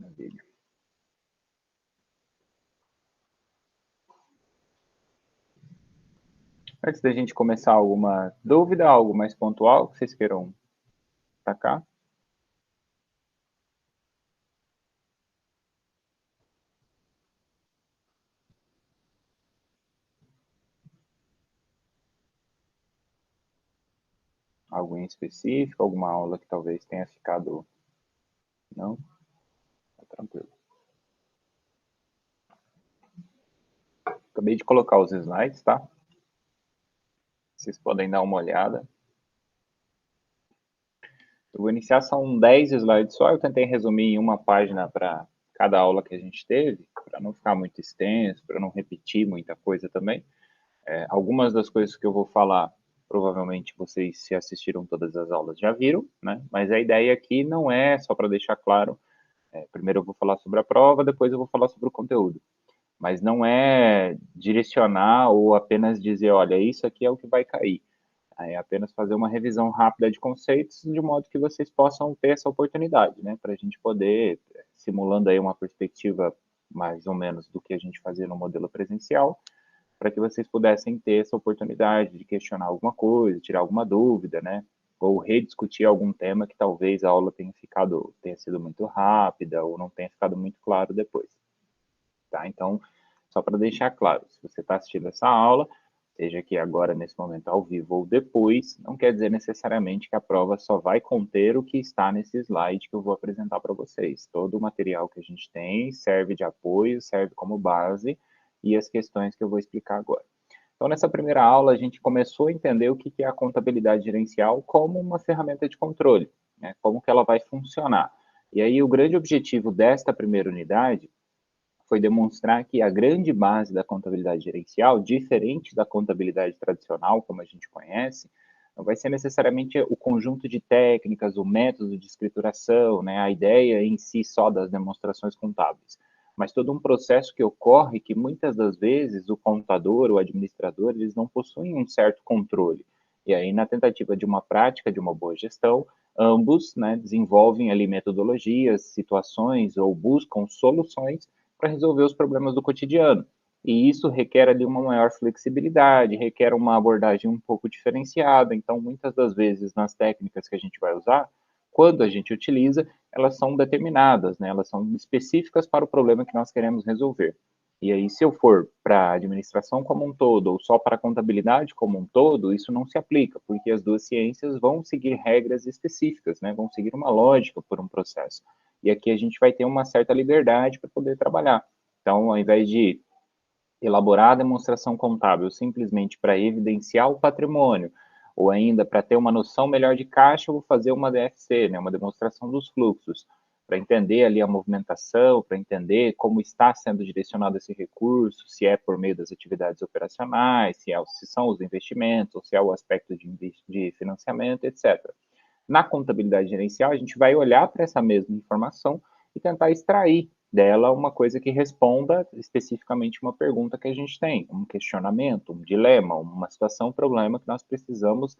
Maravilha. Antes da gente começar, alguma dúvida, algo mais pontual que vocês queiram destacar? Algo em específico, alguma aula que talvez tenha ficado... Não? Tá tranquilo. Acabei de colocar os slides, tá? Vocês podem dar uma olhada. Eu vou iniciar, são 10 slides só, eu tentei resumir em uma página para cada aula que a gente teve, para não ficar muito extenso, para não repetir muita coisa também. Algumas das coisas que eu vou falar, provavelmente vocês, se assistiram todas as aulas, já viram, né? Mas a ideia aqui não é, só para deixar claro, primeiro eu vou falar sobre a prova, depois eu vou falar sobre o conteúdo. Mas não é direcionar ou apenas dizer, olha, isso aqui é o que vai cair. É apenas fazer uma revisão rápida de conceitos, de modo que vocês possam ter essa oportunidade, né? Para a gente poder, simulando aí uma perspectiva mais ou menos do que a gente fazia no modelo presencial, para que vocês pudessem ter essa oportunidade de questionar alguma coisa, tirar alguma dúvida, né? Ou rediscutir algum tema que talvez a aula tenha sido muito rápida ou não tenha ficado muito claro depois. Tá? Então, só para deixar claro, se você está assistindo essa aula, seja aqui agora, nesse momento, ao vivo ou depois, não quer dizer necessariamente que a prova só vai conter o que está nesse slide que eu vou apresentar para vocês. Todo o material que a gente tem serve de apoio, serve como base, e as questões que eu vou explicar agora. Então, nessa primeira aula, a gente começou a entender o que é a contabilidade gerencial como uma ferramenta de controle, né? Como que ela vai funcionar. E aí, o grande objetivo desta primeira unidade foi demonstrar que a grande base da contabilidade gerencial, diferente da contabilidade tradicional, como a gente conhece, não vai ser necessariamente o conjunto de técnicas, o método de escrituração, né, a ideia em si só das demonstrações contábeis, mas todo um processo que ocorre que muitas das vezes o contador, o administrador, eles não possuem um certo controle. E aí, na tentativa de uma prática de uma boa gestão, ambos, né, desenvolvem ali metodologias, situações ou buscam soluções para resolver os problemas do cotidiano. E isso requer ali uma maior flexibilidade, requer uma abordagem um pouco diferenciada. Então, muitas das vezes, nas técnicas que a gente vai usar, quando a gente utiliza, elas são determinadas, né? Elas são específicas para o problema que nós queremos resolver. E aí, se eu for para a administração como um todo, ou só para a contabilidade como um todo, isso não se aplica, porque as duas ciências vão seguir regras específicas, né? Vão seguir uma lógica por um processo. E aqui a gente vai ter uma certa liberdade para poder trabalhar. Então, ao invés de elaborar a demonstração contábil simplesmente para evidenciar o patrimônio, ou ainda para ter uma noção melhor de caixa, eu vou fazer uma DFC, né, uma demonstração dos fluxos, para entender ali a movimentação, para entender como está sendo direcionado esse recurso, se é por meio das atividades operacionais, se são os investimentos, ou se é o aspecto de financiamento, etc. Na contabilidade gerencial, a gente vai olhar para essa mesma informação e tentar extrair dela uma coisa que responda especificamente uma pergunta que a gente tem, um questionamento, um dilema, uma situação, um problema que nós precisamos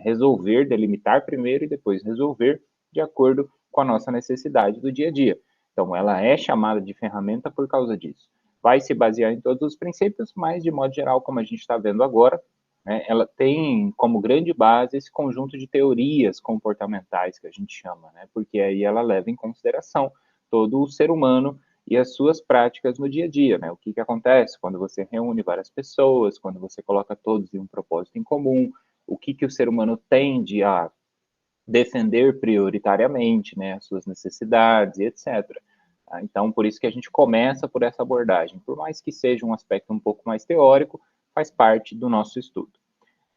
resolver, delimitar primeiro e depois resolver de acordo com a nossa necessidade do dia a dia. Então, ela é chamada de ferramenta por causa disso. Vai se basear em todos os princípios, mas, de modo geral, como a gente está vendo agora, né, ela tem como grande base esse conjunto de teorias comportamentais que a gente chama, né, porque aí ela leva em consideração todo o ser humano e as suas práticas no dia a dia, né? O que acontece quando você reúne várias pessoas, quando você coloca todos em um propósito em comum, o que o ser humano tende a defender prioritariamente, né, as suas necessidades e etc. Então, por isso que a gente começa por essa abordagem. Por mais que seja um aspecto um pouco mais teórico, faz parte do nosso estudo.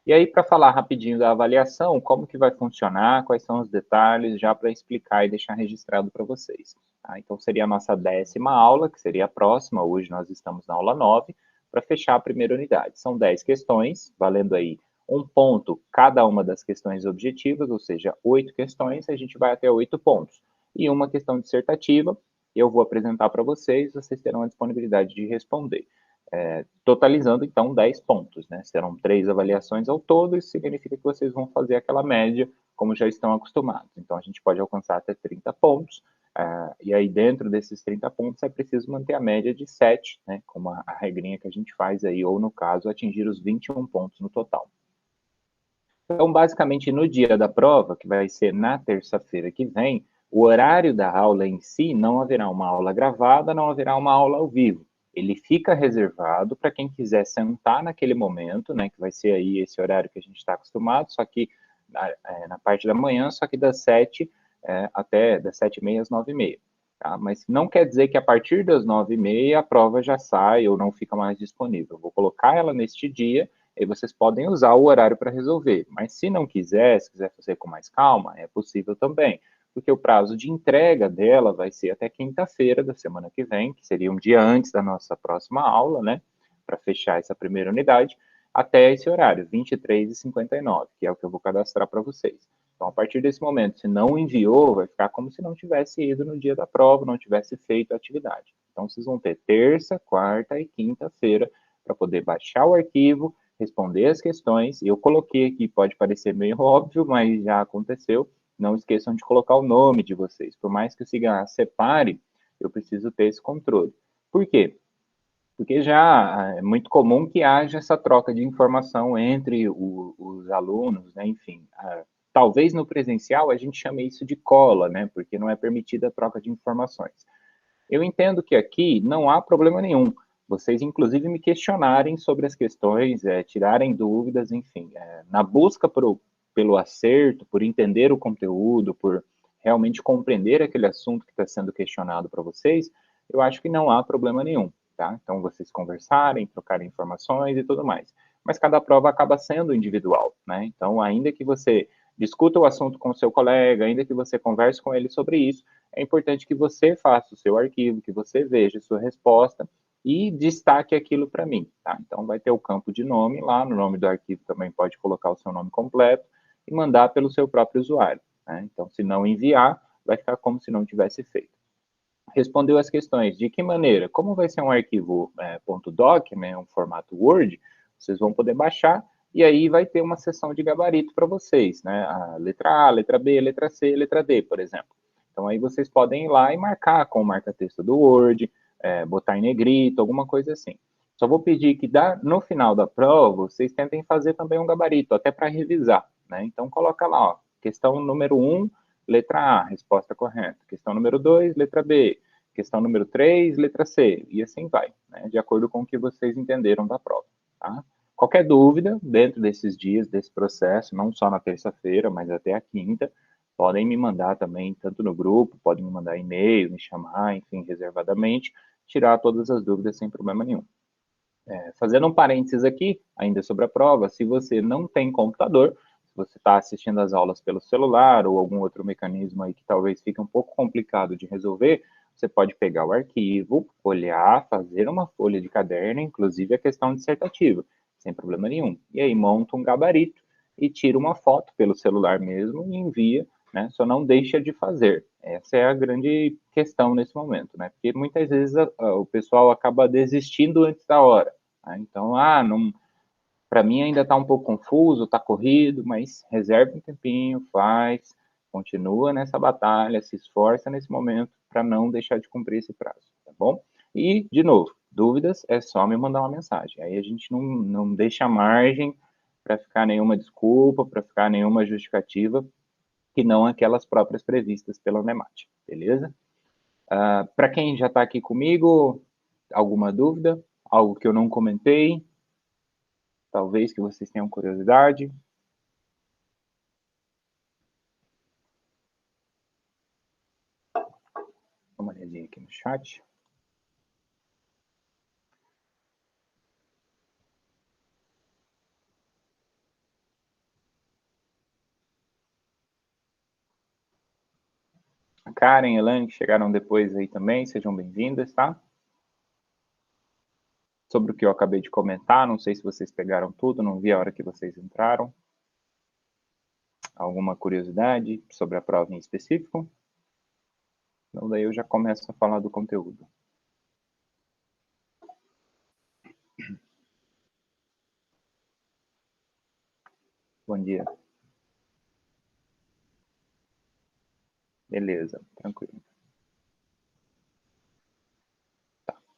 E aí, para falar rapidinho da avaliação, como que vai funcionar, quais são os detalhes, já para explicar e deixar registrado para vocês. Tá? Então, seria a nossa 10ª aula, que seria a próxima, hoje nós estamos na aula 9, para fechar a primeira unidade. São 10 questões, valendo aí um ponto cada uma das questões objetivas, ou seja, 8 questões, a gente vai até 8 pontos. E uma questão dissertativa, eu vou apresentar para vocês, vocês terão a disponibilidade de responder. Totalizando, então, 10 pontos, né? Serão 3 avaliações ao todo, isso significa que vocês vão fazer aquela média, como já estão acostumados. Então, a gente pode alcançar até 30 pontos. E aí, dentro desses 30 pontos, é preciso manter a média de 7, né, como a regrinha que a gente faz aí, ou no caso, atingir os 21 pontos no total. Então, basicamente, no dia da prova, que vai ser na terça-feira que vem, o horário da aula em si não haverá uma aula gravada, não haverá uma aula ao vivo. Ele fica reservado para quem quiser sentar naquele momento, né, que vai ser aí esse horário que a gente está acostumado, só que na parte da manhã, só que das 7 até das 7h30 às 9h30. Tá? Mas não quer dizer que a partir das 9h30 a prova já sai ou não fica mais disponível. Eu vou colocar ela neste dia, e vocês podem usar o horário para resolver. Mas se não quiser, se quiser fazer com mais calma, é possível também. Porque o prazo de entrega dela vai ser até quinta-feira da semana que vem, que seria um dia antes da nossa próxima aula, né? Para fechar essa primeira unidade, até esse horário, 23h59, que é o que eu vou cadastrar para vocês. Então, a partir desse momento, se não enviou, vai ficar como se não tivesse ido no dia da prova, não tivesse feito a atividade. Então, vocês vão ter terça, quarta e quinta-feira para poder baixar o arquivo, responder as questões. Eu coloquei aqui, pode parecer meio óbvio, mas já aconteceu. Não esqueçam de colocar o nome de vocês. Por mais que o Siga separe, eu preciso ter esse controle. Por quê? Porque já é muito comum que haja essa troca de informação entre os alunos, né? Enfim, talvez no presencial a gente chame isso de cola, né? Porque não é permitida a troca de informações. Eu entendo que aqui não há problema nenhum. Vocês, inclusive, me questionarem sobre as questões, tirarem dúvidas, enfim. Na busca pelo acerto, por entender o conteúdo, por realmente compreender aquele assunto que está sendo questionado para vocês, eu acho que não há problema nenhum, tá? Então, vocês conversarem, trocarem informações e tudo mais. Mas cada prova acaba sendo individual, né? Então, ainda que você discuta o assunto com o seu colega, ainda que você converse com ele sobre isso, é importante que você faça o seu arquivo, que você veja a sua resposta e destaque aquilo para mim, tá? Então, vai ter o campo de nome lá, no nome do arquivo também pode colocar o seu nome completo e mandar pelo seu próprio usuário, né? Então, se não enviar, vai ficar como se não tivesse feito. Respondeu as questões. De que maneira? Como vai ser um arquivo .doc, né, um formato Word, vocês vão poder baixar e aí vai ter uma seção de gabarito para vocês, né? A letra A, letra B, letra C, letra D, por exemplo. Então, aí vocês podem ir lá e marcar com o marca-texto do Word, botar em negrito, alguma coisa assim. Só vou pedir que no final da prova, vocês tentem fazer também um gabarito, até para revisar, né? Então, coloca lá, ó, questão número 1, letra A, resposta correta. Questão número 2, letra B. Questão número 3, letra C. E assim vai, né? De acordo com o que vocês entenderam da prova, tá? Qualquer dúvida dentro desses dias, desse processo, não só na terça-feira, mas até a quinta, podem me mandar também, tanto no grupo, podem me mandar e-mail, me chamar, enfim, reservadamente, tirar todas as dúvidas sem problema nenhum. Fazendo um parênteses aqui, ainda sobre a prova, se você não tem computador, se você está assistindo as aulas pelo celular ou algum outro mecanismo aí que talvez fique um pouco complicado de resolver, você pode pegar o arquivo, olhar, fazer uma folha de caderno, inclusive a questão dissertativa, sem problema nenhum. E aí monta um gabarito e tira uma foto pelo celular mesmo e envia, né? Só não deixa de fazer. Essa é a grande questão nesse momento, né? Porque muitas vezes o pessoal acaba desistindo antes da hora. Tá? Então, não, para mim ainda está um pouco confuso, está corrido, mas reserva um tempinho, faz, continua nessa batalha, se esforça nesse momento para não deixar de cumprir esse prazo, tá bom? E, de novo, dúvidas é só me mandar uma mensagem. Aí a gente não deixa margem para ficar nenhuma desculpa, para ficar nenhuma justificativa, que não aquelas próprias previstas pela UNEMAT, beleza? Para quem já está aqui comigo, alguma dúvida? Algo que eu não comentei? Talvez que vocês tenham curiosidade? Dá uma olhadinha aqui no chat. A Karen e a Elaine, que chegaram depois aí também, sejam bem-vindas, tá? Sobre o que eu acabei de comentar, não sei se vocês pegaram tudo, não vi a hora que vocês entraram. Alguma curiosidade sobre a prova em específico? Então, daí eu já começo a falar do conteúdo. Bom dia. Beleza, tranquilo.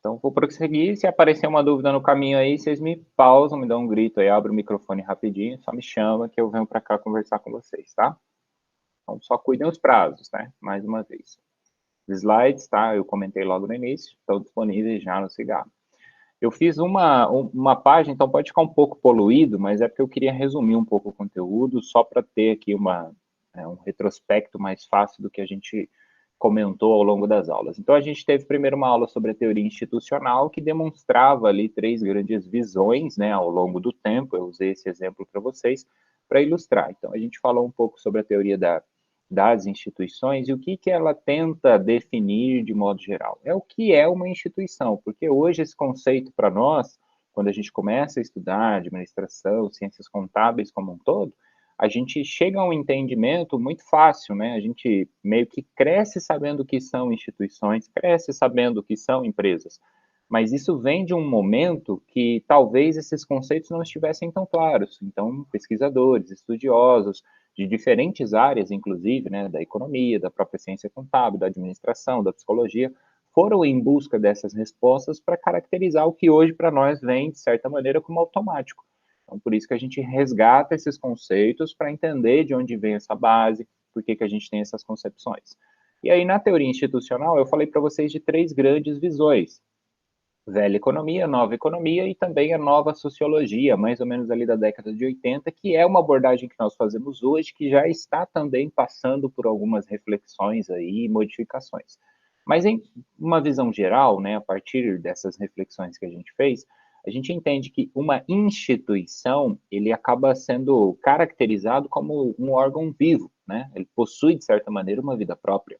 Então, vou prosseguir. Se aparecer uma dúvida no caminho aí, vocês me pausam, me dão um grito aí, abre o microfone rapidinho, só me chama que eu venho para cá conversar com vocês, tá? Então, só cuidem os prazos, né? Mais uma vez. Os slides, tá? Eu comentei logo no início, estão disponíveis já no Cigarro. Eu fiz uma página, então pode ficar um pouco poluído, mas é porque eu queria resumir um pouco o conteúdo, só para ter aqui um retrospecto mais fácil do que a gente comentou ao longo das aulas. Então, a gente teve primeiro uma aula sobre a teoria institucional, que demonstrava ali três grandes visões, né, ao longo do tempo. Eu usei esse exemplo para vocês, para ilustrar. Então, a gente falou um pouco sobre a teoria das instituições e o que ela tenta definir de modo geral. É o que é uma instituição, porque hoje esse conceito para nós, quando a gente começa a estudar administração, ciências contábeis como um todo, a gente chega a um entendimento muito fácil, né? A gente meio que cresce sabendo o que são instituições, cresce sabendo o que são empresas. Mas isso vem de um momento que talvez esses conceitos não estivessem tão claros. Então, pesquisadores, estudiosos de diferentes áreas, inclusive, né, da economia, da própria ciência contábil, da administração, da psicologia, foram em busca dessas respostas para caracterizar o que hoje para nós vem, de certa maneira, como automático. Então, por isso que a gente resgata esses conceitos para entender de onde vem essa base, por que a gente tem essas concepções. E aí, na teoria institucional, eu falei para vocês de três grandes visões: velha economia, nova economia e também a nova sociologia, mais ou menos ali da década de 80, que é uma abordagem que nós fazemos hoje, que já está também passando por algumas reflexões aí e modificações. Mas em uma visão geral, né, a partir dessas reflexões que a gente fez, a gente entende que uma instituição, ele acaba sendo caracterizado como um órgão vivo, né? Ele possui, de certa maneira, uma vida própria.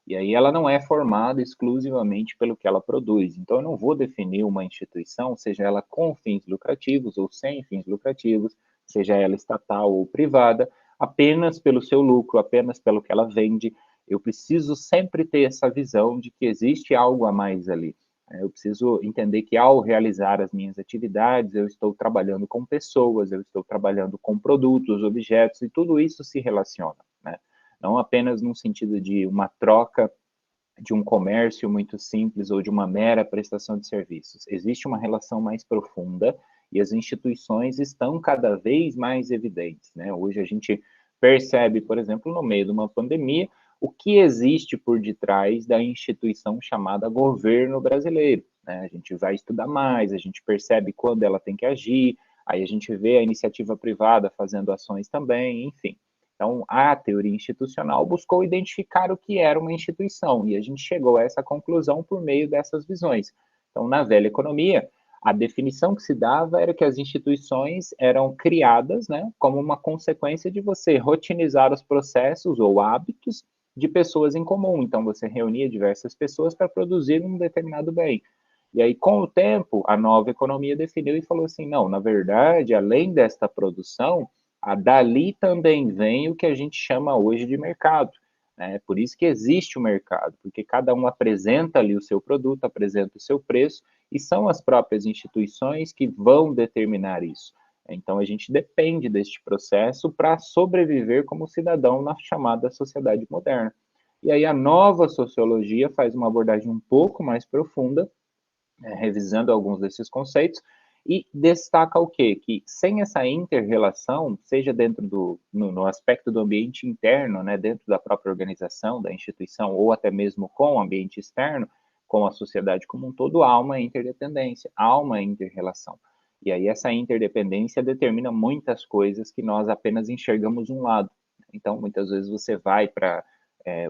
E aí ela não é formada exclusivamente pelo que ela produz. Então, eu não vou definir uma instituição, seja ela com fins lucrativos ou sem fins lucrativos, seja ela estatal ou privada, apenas pelo seu lucro, apenas pelo que ela vende. Eu preciso sempre ter essa visão de que existe algo a mais ali. Eu preciso entender que ao realizar as minhas atividades, eu estou trabalhando com pessoas, eu estou trabalhando com produtos, objetos, e tudo isso se relaciona, né? Não apenas no sentido de uma troca de um comércio muito simples ou de uma mera prestação de serviços. Existe uma relação mais profunda e as instituições estão cada vez mais evidentes, né? Hoje a gente percebe, por exemplo, no meio de uma pandemia, o que existe por detrás da instituição chamada governo brasileiro, né? A gente vai estudar mais, a gente percebe quando ela tem que agir, aí a gente vê a iniciativa privada fazendo ações também, enfim. Então, a teoria institucional buscou identificar o que era uma instituição, e a gente chegou a essa conclusão por meio dessas visões. Então, na velha economia, a definição que se dava era que as instituições eram criadas, né, como uma consequência de você rotinizar os processos ou hábitos de pessoas em comum. Então, você reunia diversas pessoas para produzir um determinado bem. E aí, com o tempo, a nova economia definiu e falou assim: não, na verdade, além desta produção, dali também vem o que a gente chama hoje de mercado. Né? Por isso que existe o mercado, porque cada um apresenta ali o seu produto, apresenta o seu preço, e são as próprias instituições que vão determinar isso. Então, a gente depende deste processo para sobreviver como cidadão na chamada sociedade moderna. E aí, a nova sociologia faz uma abordagem um pouco mais profunda, revisando alguns desses conceitos, e destaca o quê? Que sem essa inter-relação, seja dentro no aspecto do ambiente interno, né, dentro da própria organização, da instituição, ou até mesmo com o ambiente externo, com a sociedade como um todo, há uma interdependência, há uma inter-relação. E aí essa interdependência determina muitas coisas que nós apenas enxergamos um lado. Então, muitas vezes você vai para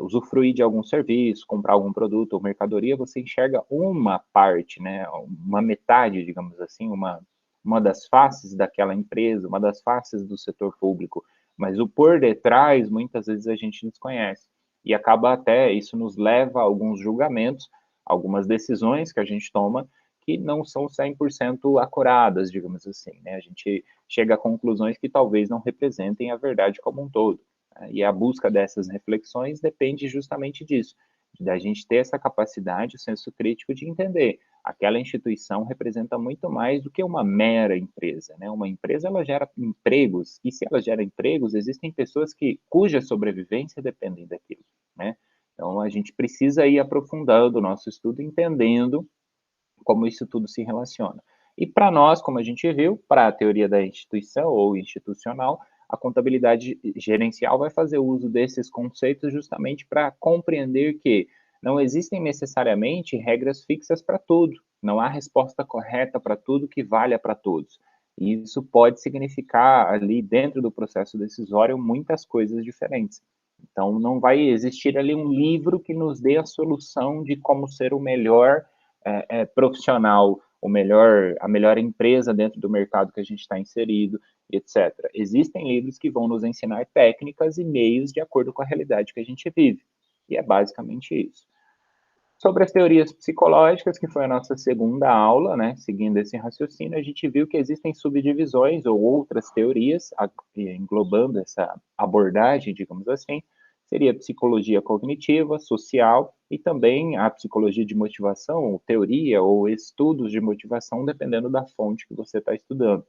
usufruir de algum serviço, comprar algum produto ou mercadoria, você enxerga uma parte, né, uma metade, digamos assim, uma das faces daquela empresa, uma das faces do setor público, mas o por detrás, muitas vezes a gente desconhece. E acaba até, isso nos leva a alguns julgamentos, algumas decisões que a gente toma que não são 100% acuradas, digamos assim, né? A gente chega a conclusões que talvez não representem a verdade como um todo. E a busca dessas reflexões depende justamente disso, da gente ter essa capacidade, o senso crítico de entender. Aquela instituição representa muito mais do que uma mera empresa, né? Uma empresa, ela gera empregos, e se ela gera empregos, existem pessoas cuja sobrevivência dependem daquilo, né? Então, a gente precisa ir aprofundando o nosso estudo, entendendo como isso tudo se relaciona. E para nós, como a gente viu, para a teoria da instituição ou institucional, a contabilidade gerencial vai fazer uso desses conceitos justamente para compreender que não existem necessariamente regras fixas para tudo, não há resposta correta para tudo que valha para todos. E isso pode significar ali dentro do processo decisório muitas coisas diferentes. Então não vai existir ali um livro que nos dê a solução de como ser o melhor profissional, a melhor empresa dentro do mercado que a gente está inserido, etc. Existem livros que vão nos ensinar técnicas e meios de acordo com a realidade que a gente vive. E é basicamente isso. Sobre as teorias psicológicas, que foi a nossa segunda aula, né, seguindo esse raciocínio, a gente viu que existem subdivisões ou outras teorias englobando essa abordagem, digamos assim, seria a psicologia cognitiva, social e também a psicologia de motivação, ou teoria ou estudos de motivação, dependendo da fonte que você está estudando.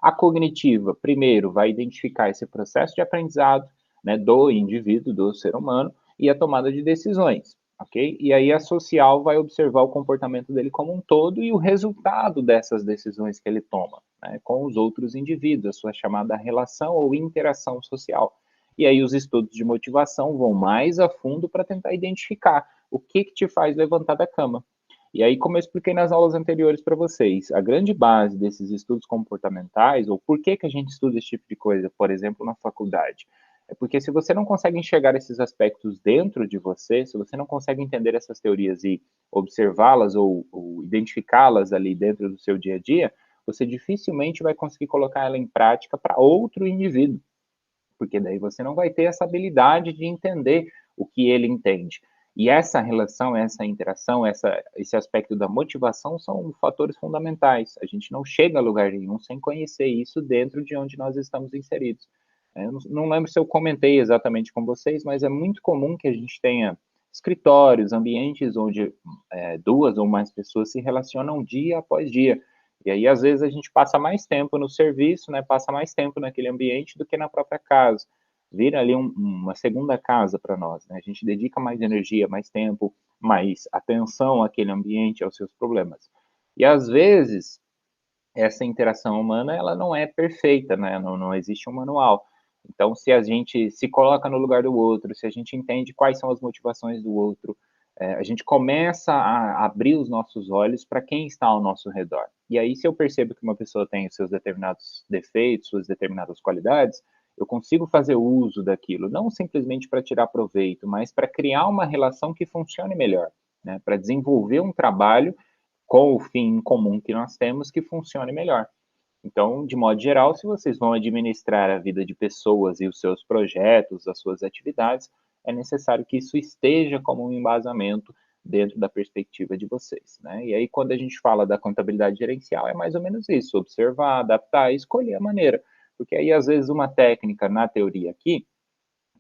A cognitiva, primeiro, vai identificar esse processo de aprendizado, né, do indivíduo, do ser humano, e a tomada de decisões, ok? E aí a social vai observar o comportamento dele como um todo e o resultado dessas decisões que ele toma, né, com os outros indivíduos, a sua chamada relação ou interação social. E aí os estudos de motivação vão mais a fundo para tentar identificar o que te faz levantar da cama. E aí, como eu expliquei nas aulas anteriores para vocês, a grande base desses estudos comportamentais, ou por que a gente estuda esse tipo de coisa, por exemplo, na faculdade, é porque se você não consegue enxergar esses aspectos dentro de você, se você não consegue entender essas teorias e observá-las ou identificá-las ali dentro do seu dia a dia, você dificilmente vai conseguir colocar ela em prática para outro indivíduo, porque daí você não vai ter essa habilidade de entender o que ele entende. E essa relação, essa interação, esse aspecto da motivação são fatores fundamentais. A gente não chega a lugar nenhum sem conhecer isso dentro de onde nós estamos inseridos. Eu não lembro se eu comentei exatamente com vocês, mas é muito comum que a gente tenha escritórios, ambientes onde duas ou mais pessoas se relacionam dia após dia. E aí, às vezes, a gente passa mais tempo no serviço, né, passa mais tempo naquele ambiente do que na própria casa. Vira ali uma segunda casa para nós, né? A gente dedica mais energia, mais tempo, mais atenção àquele ambiente, aos seus problemas. E às vezes, essa interação humana, ela não é perfeita, né? Não existe um manual. Então, se a gente se coloca no lugar do outro, se a gente entende quais são as motivações do outro, a gente começa a abrir os nossos olhos para quem está ao nosso redor. E aí, se eu percebo que uma pessoa tem os seus determinados defeitos, suas determinadas qualidades, eu consigo fazer uso daquilo, não simplesmente para tirar proveito, mas para criar uma relação que funcione melhor, né? Para desenvolver um trabalho com o fim em comum que nós temos que funcione melhor. Então, de modo geral, se vocês vão administrar a vida de pessoas e os seus projetos, as suas atividades, é necessário que isso esteja como um embasamento dentro da perspectiva de vocês, né? E aí, quando a gente fala da contabilidade gerencial, é mais ou menos isso: observar, adaptar e escolher a maneira. Porque aí, às vezes, uma técnica na teoria aqui,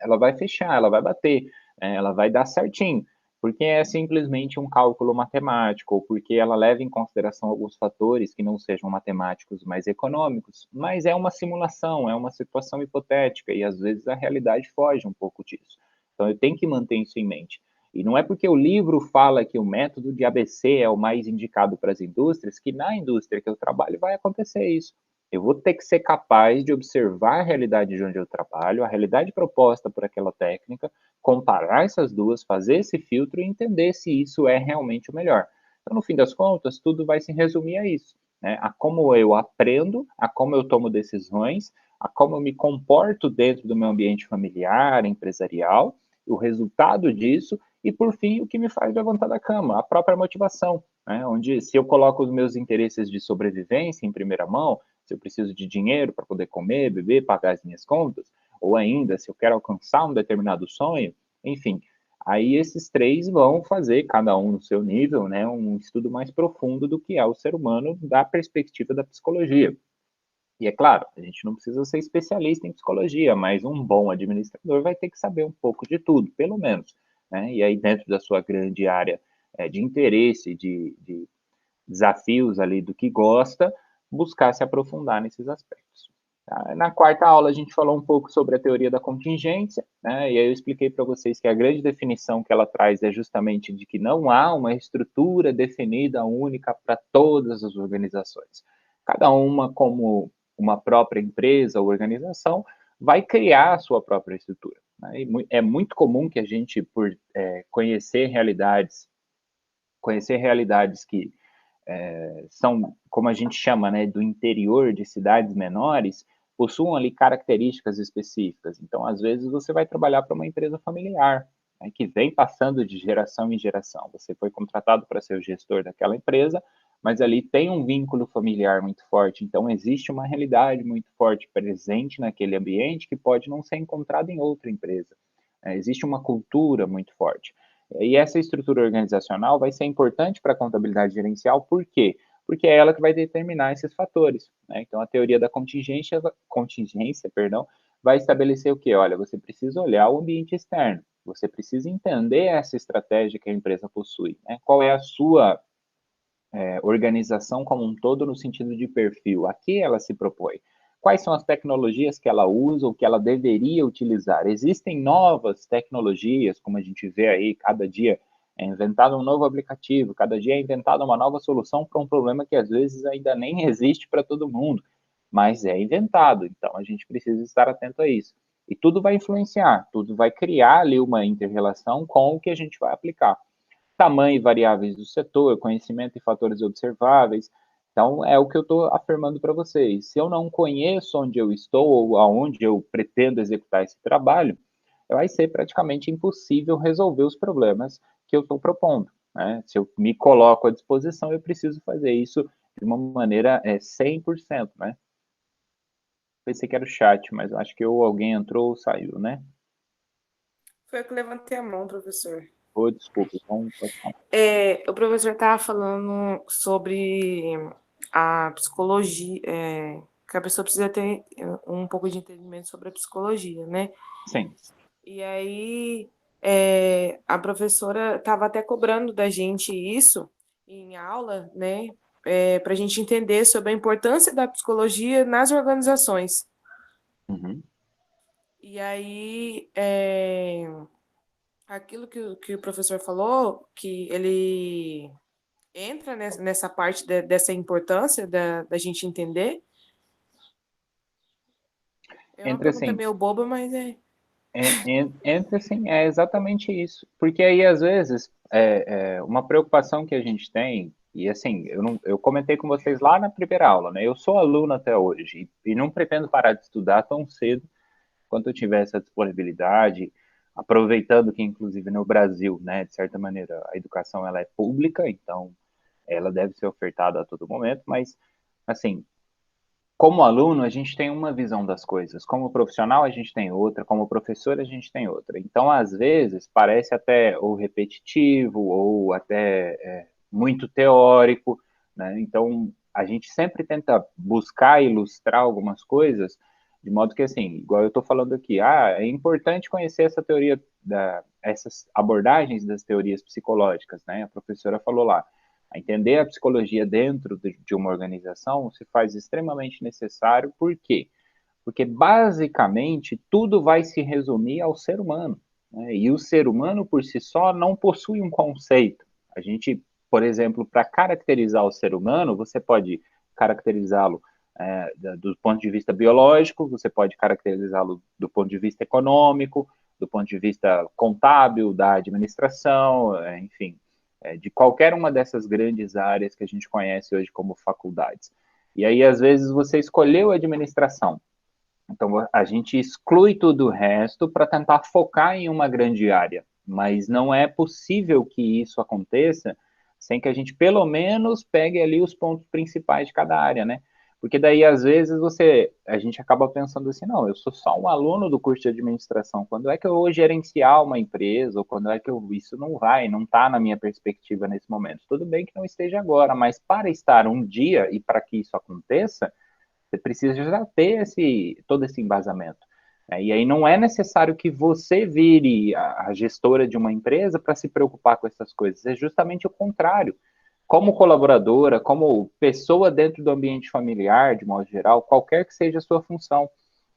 ela vai fechar, ela vai bater, ela vai dar certinho, porque é simplesmente um cálculo matemático, ou porque ela leva em consideração alguns fatores que não sejam matemáticos, mas econômicos, mas é uma simulação, é uma situação hipotética, e às vezes a realidade foge um pouco disso. Então eu tenho que manter isso em mente. E não é porque o livro fala que o método de ABC é o mais indicado para as indústrias, que na indústria que eu trabalho vai acontecer isso. Eu vou ter que ser capaz de observar a realidade de onde eu trabalho, a realidade proposta por aquela técnica, comparar essas duas, fazer esse filtro e entender se isso é realmente o melhor. Então, no fim das contas, tudo vai se resumir a isso, né? A como eu aprendo, a como eu tomo decisões, a como eu me comporto dentro do meu ambiente familiar, empresarial, o resultado disso e, por fim, o que me faz levantar da cama, a própria motivação, né? Onde, se eu coloco os meus interesses de sobrevivência em primeira mão, se eu preciso de dinheiro para poder comer, beber, pagar as minhas contas, ou ainda se eu quero alcançar um determinado sonho, enfim, aí esses três vão fazer, cada um no seu nível, né, um estudo mais profundo do que é o ser humano da perspectiva da psicologia. E é claro, a gente não precisa ser especialista em psicologia, mas um bom administrador vai ter que saber um pouco de tudo, pelo menos, né? E aí dentro da sua grande área de interesse, de desafios ali do que gosta, buscar se aprofundar nesses aspectos. Na quarta aula, a gente falou um pouco sobre a teoria da contingência, né? E aí eu expliquei para vocês que a grande definição que ela traz é justamente de que não há uma estrutura definida única para todas as organizações. Cada uma, como uma própria empresa ou organização, vai criar a sua própria estrutura. Né? E é muito comum que a gente, por conhecer realidades que são, como a gente chama, né, do interior de cidades menores, possuam ali características específicas. Então, às vezes, você vai trabalhar para uma empresa familiar, né, que vem passando de geração em geração. Você foi contratado para ser o gestor daquela empresa, mas ali tem um vínculo familiar muito forte. Então, existe uma realidade muito forte presente naquele ambiente que pode não ser encontrada em outra empresa. Existe uma cultura muito forte. E essa estrutura organizacional vai ser importante para a contabilidade gerencial, por quê? Porque é ela que vai determinar esses fatores. Né? Então, a teoria da contingência, perdão, vai estabelecer o quê? Olha, você precisa olhar o ambiente externo, você precisa entender essa estratégia que a empresa possui. Né? Qual é a sua organização como um todo no sentido de perfil? A que ela se propõe? Quais são as tecnologias que ela usa ou que ela deveria utilizar? Existem novas tecnologias, como a gente vê aí, cada dia é inventado um novo aplicativo, cada dia é inventada uma nova solução para um problema que às vezes ainda nem existe para todo mundo, mas é inventado, então a gente precisa estar atento a isso. E tudo vai influenciar, tudo vai criar ali uma inter-relação com o que a gente vai aplicar. Tamanho e variáveis do setor, conhecimento e fatores observáveis. Então, é o que eu estou afirmando para vocês. Se eu não conheço onde eu estou ou aonde eu pretendo executar esse trabalho, vai ser praticamente impossível resolver os problemas que eu estou propondo. Né? Se eu me coloco à disposição, eu preciso fazer isso de uma maneira 100%. Né? Pensei que era o chat, mas acho que ou alguém entrou ou saiu, né? Foi eu que levantei a mão, professor. Oh, desculpa, então pode falar. O professor estava falando sobre a psicologia, que a pessoa precisa ter um pouco de entendimento sobre a psicologia, né? Sim. E aí a professora estava até cobrando da gente isso em aula, né? Para a gente entender sobre a importância da psicologia nas organizações. Uhum. E aí, aquilo que o professor falou, que ele entra nessa parte dessa importância da gente entender. É uma Entre pergunta assim, meio boba, mas é. Entra assim, é exatamente isso. Porque aí, às vezes, uma preocupação que a gente tem, e assim, eu comentei com vocês lá na primeira aula, né? Eu sou aluno até hoje e não pretendo parar de estudar tão cedo quanto eu tiver essa disponibilidade, aproveitando que, inclusive, no Brasil, né, de certa maneira, a educação ela é pública, então ela deve ser ofertada a todo momento, mas, assim, como aluno, a gente tem uma visão das coisas, como profissional, a gente tem outra, como professor, a gente tem outra. Então, às vezes, parece até ou repetitivo, ou até muito teórico, né? Então, a gente sempre tenta buscar ilustrar algumas coisas, de modo que, assim, igual eu estou falando aqui, é importante conhecer essa teoria, essas abordagens das teorias psicológicas, né? A professora falou lá, entender a psicologia dentro de uma organização se faz extremamente necessário. Por quê? Porque basicamente tudo vai se resumir ao ser humano. Né? E o ser humano por si só não possui um conceito. A gente, por exemplo, para caracterizar o ser humano, você pode caracterizá-lo do ponto de vista biológico, você pode caracterizá-lo do ponto de vista econômico, do ponto de vista contábil, da administração, enfim, de qualquer uma dessas grandes áreas que a gente conhece hoje como faculdades. E aí, às vezes, você escolheu a administração, então a gente exclui tudo o resto para tentar focar em uma grande área, mas não é possível que isso aconteça sem que a gente pelo menos pegue ali os pontos principais de cada área, né? Porque daí às vezes a gente acaba pensando assim, não, eu sou só um aluno do curso de administração, quando é que eu vou gerenciar uma empresa, ou quando é que isso não está na minha perspectiva nesse momento. Tudo bem que não esteja agora, mas para estar um dia e para que isso aconteça, você precisa já ter todo esse embasamento. E aí não é necessário que você vire a gestora de uma empresa para se preocupar com essas coisas, é justamente o contrário. como colaboradora, como pessoa dentro do ambiente familiar, de modo geral, qualquer que seja a sua função,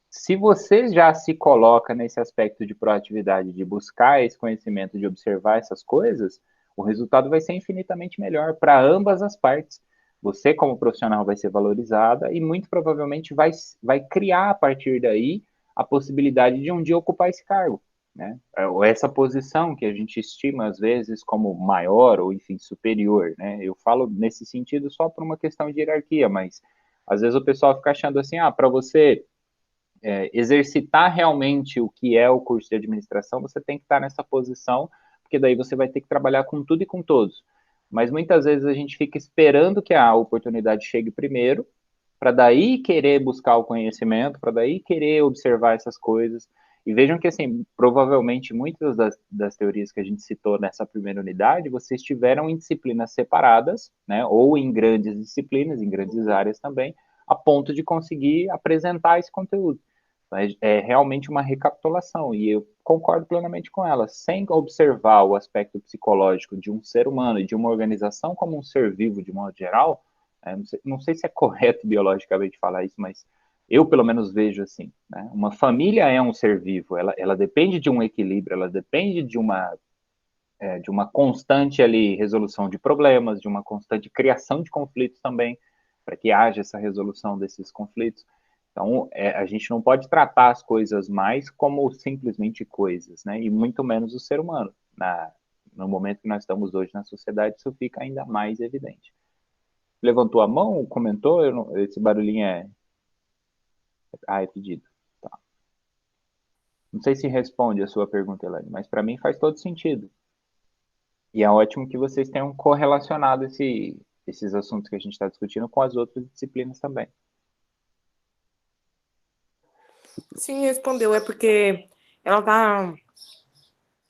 se você já se coloca nesse aspecto de proatividade, de buscar esse conhecimento, de observar essas coisas, o resultado vai ser infinitamente melhor para ambas as partes. Você, como profissional, vai ser valorizada e muito provavelmente vai criar a partir daí a possibilidade de um dia ocupar esse cargo, né? Ou essa posição que a gente estima às vezes como maior ou enfim superior, né? Eu falo nesse sentido só por uma questão de hierarquia, mas às vezes o pessoal fica achando assim, para você exercitar realmente o que é o curso de administração, você tem que estar nessa posição, porque daí você vai ter que trabalhar com tudo e com todos. Mas muitas vezes a gente fica esperando que a oportunidade chegue primeiro, para daí querer buscar o conhecimento, para daí querer observar essas coisas. E vejam que, assim, provavelmente muitas das teorias que a gente citou nessa primeira unidade, vocês tiveram em disciplinas separadas, né, ou em grandes disciplinas, em grandes áreas também, a ponto de conseguir apresentar esse conteúdo. É realmente uma recapitulação, e eu concordo plenamente com ela. Sem observar o aspecto psicológico de um ser humano e de uma organização como um ser vivo, de modo geral, não sei se é correto biologicamente falar isso, mas eu pelo menos vejo assim, né? Uma família é um ser vivo, ela depende de um equilíbrio, ela depende de uma constante ali resolução de problemas, de uma constante criação de conflitos também, para que haja essa resolução desses conflitos. Então, a gente não pode tratar as coisas mais como simplesmente coisas, né? E muito menos o ser humano. No momento que nós estamos hoje na sociedade, isso fica ainda mais evidente. Levantou a mão, comentou, esse barulhinho é... é pedido. Tá. Não sei se responde a sua pergunta, Elaine, mas para mim faz todo sentido. E é ótimo que vocês tenham correlacionado esses assuntos que a gente está discutindo com as outras disciplinas também. Sim, respondeu. É porque ela tá,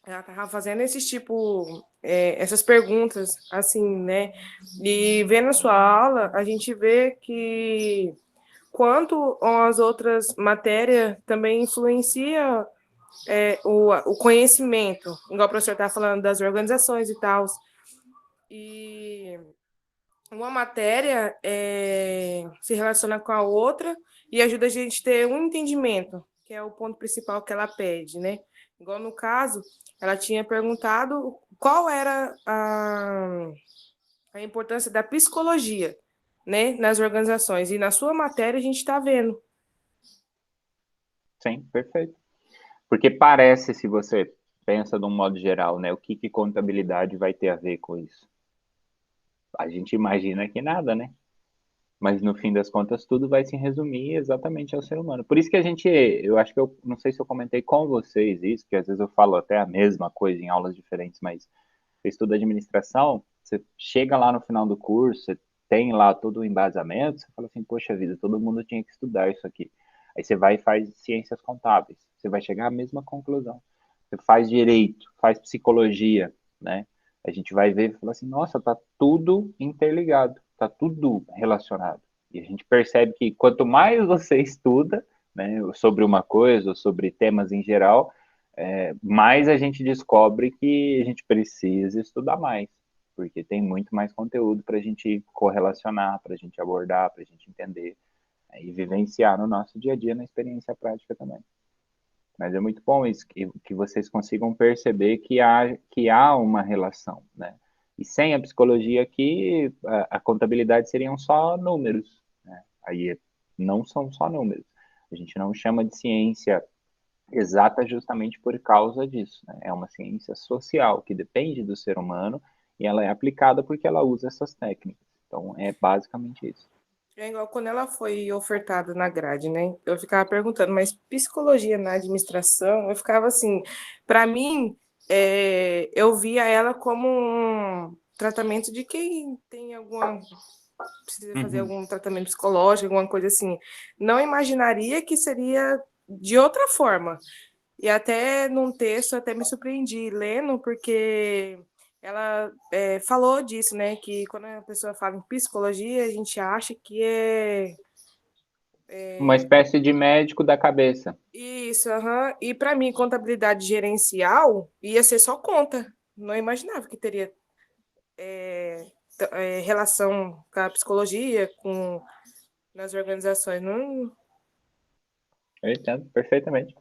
ela tava fazendo essas perguntas, assim, né? E vendo a sua aula, a gente vê que quanto as outras matérias também influencia o conhecimento, igual o professor está falando das organizações e tal. E uma matéria se relaciona com a outra e ajuda a gente a ter um entendimento, que é o ponto principal que ela pede, né? Igual no caso, ela tinha perguntado qual era a importância da psicologia, né, nas organizações. E na sua matéria a gente está vendo. Sim, perfeito. Porque parece, se você pensa de um modo geral, né, o que contabilidade vai ter a ver com isso? A gente imagina que nada, né? Mas no fim das contas, tudo vai se resumir exatamente ao ser humano. Por isso que eu acho que eu não sei se eu comentei com vocês isso, que às vezes eu falo até a mesma coisa em aulas diferentes, mas você estuda administração, você chega lá no final do curso, você tem lá todo o embasamento, você fala assim, poxa vida, todo mundo tinha que estudar isso aqui. Aí você vai e faz ciências contábeis, você vai chegar à mesma conclusão. Você faz direito, faz psicologia, né? A gente vai ver e fala assim, nossa, tá tudo interligado, tá tudo relacionado. E a gente percebe que quanto mais você estuda, né, sobre uma coisa, ou sobre temas em geral, mais a gente descobre que a gente precisa estudar mais, porque tem muito mais conteúdo para a gente correlacionar, para a gente abordar, para a gente entender, e vivenciar no nosso dia a dia, na experiência prática também. Mas é muito bom isso, que vocês consigam perceber que há uma relação, né? E sem a psicologia aqui, a contabilidade seriam só números, né? Aí não são só números. A gente não chama de ciência exata justamente por causa disso, né? É uma ciência social que depende do ser humano e ela é aplicada porque ela usa essas técnicas. Então, é basicamente isso. É igual quando ela foi ofertada na grade, né? Eu ficava perguntando, mas psicologia na administração? Eu ficava assim, para mim, eu via ela como um tratamento de quem tem precisa fazer Uhum. algum tratamento psicológico, alguma coisa assim. Não imaginaria que seria de outra forma. E até num texto, até me surpreendi lendo, porque ela falou disso, né? Que quando a pessoa fala em psicologia, a gente acha que Uma espécie de médico da cabeça. isso, aham. E para mim, contabilidade gerencial ia ser só conta. Não imaginava que teria relação com a psicologia, nas organizações. Não... Eu entendo perfeitamente.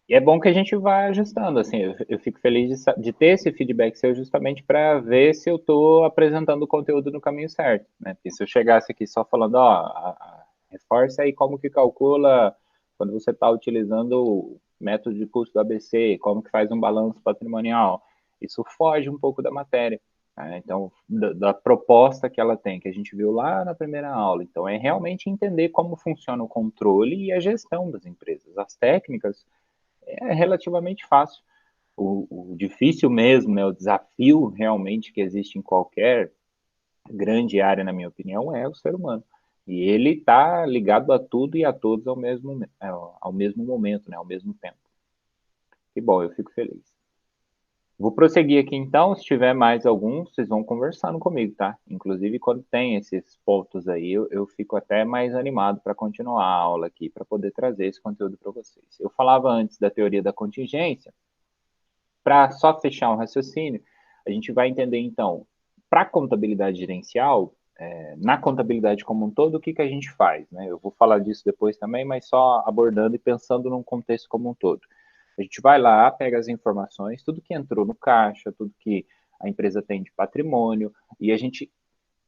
E é bom que a gente vá ajustando, assim, eu fico feliz de ter esse feedback seu justamente para ver se eu estou apresentando o conteúdo no caminho certo, né? Porque se eu chegasse aqui só falando, ó, reforça aí como que calcula quando você está utilizando o método de custo do ABC, como que faz um balanço patrimonial, isso foge um pouco da matéria, né? Então, da proposta que ela tem, que a gente viu lá na primeira aula. Então, é realmente entender como funciona o controle e a gestão das empresas. As técnicas é relativamente fácil. O difícil mesmo, né, o desafio realmente que existe em qualquer grande área, na minha opinião, é o ser humano. E ele está ligado a tudo e a todos ao mesmo momento, né, ao mesmo tempo. Que bom, eu fico feliz. Vou prosseguir aqui então, se tiver mais algum, vocês vão conversando comigo, tá? Inclusive, quando tem esses pontos aí, eu fico até mais animado para continuar a aula aqui, para poder trazer esse conteúdo para vocês. Eu falava antes da teoria da contingência. Para só fechar um raciocínio, a gente vai entender, então, para a contabilidade gerencial, na contabilidade como um todo, o que a gente faz? Né? Eu vou falar disso depois também, mas só abordando e pensando num contexto como um todo. A gente vai lá, pega as informações, tudo que entrou no caixa, tudo que a empresa tem de patrimônio, e a gente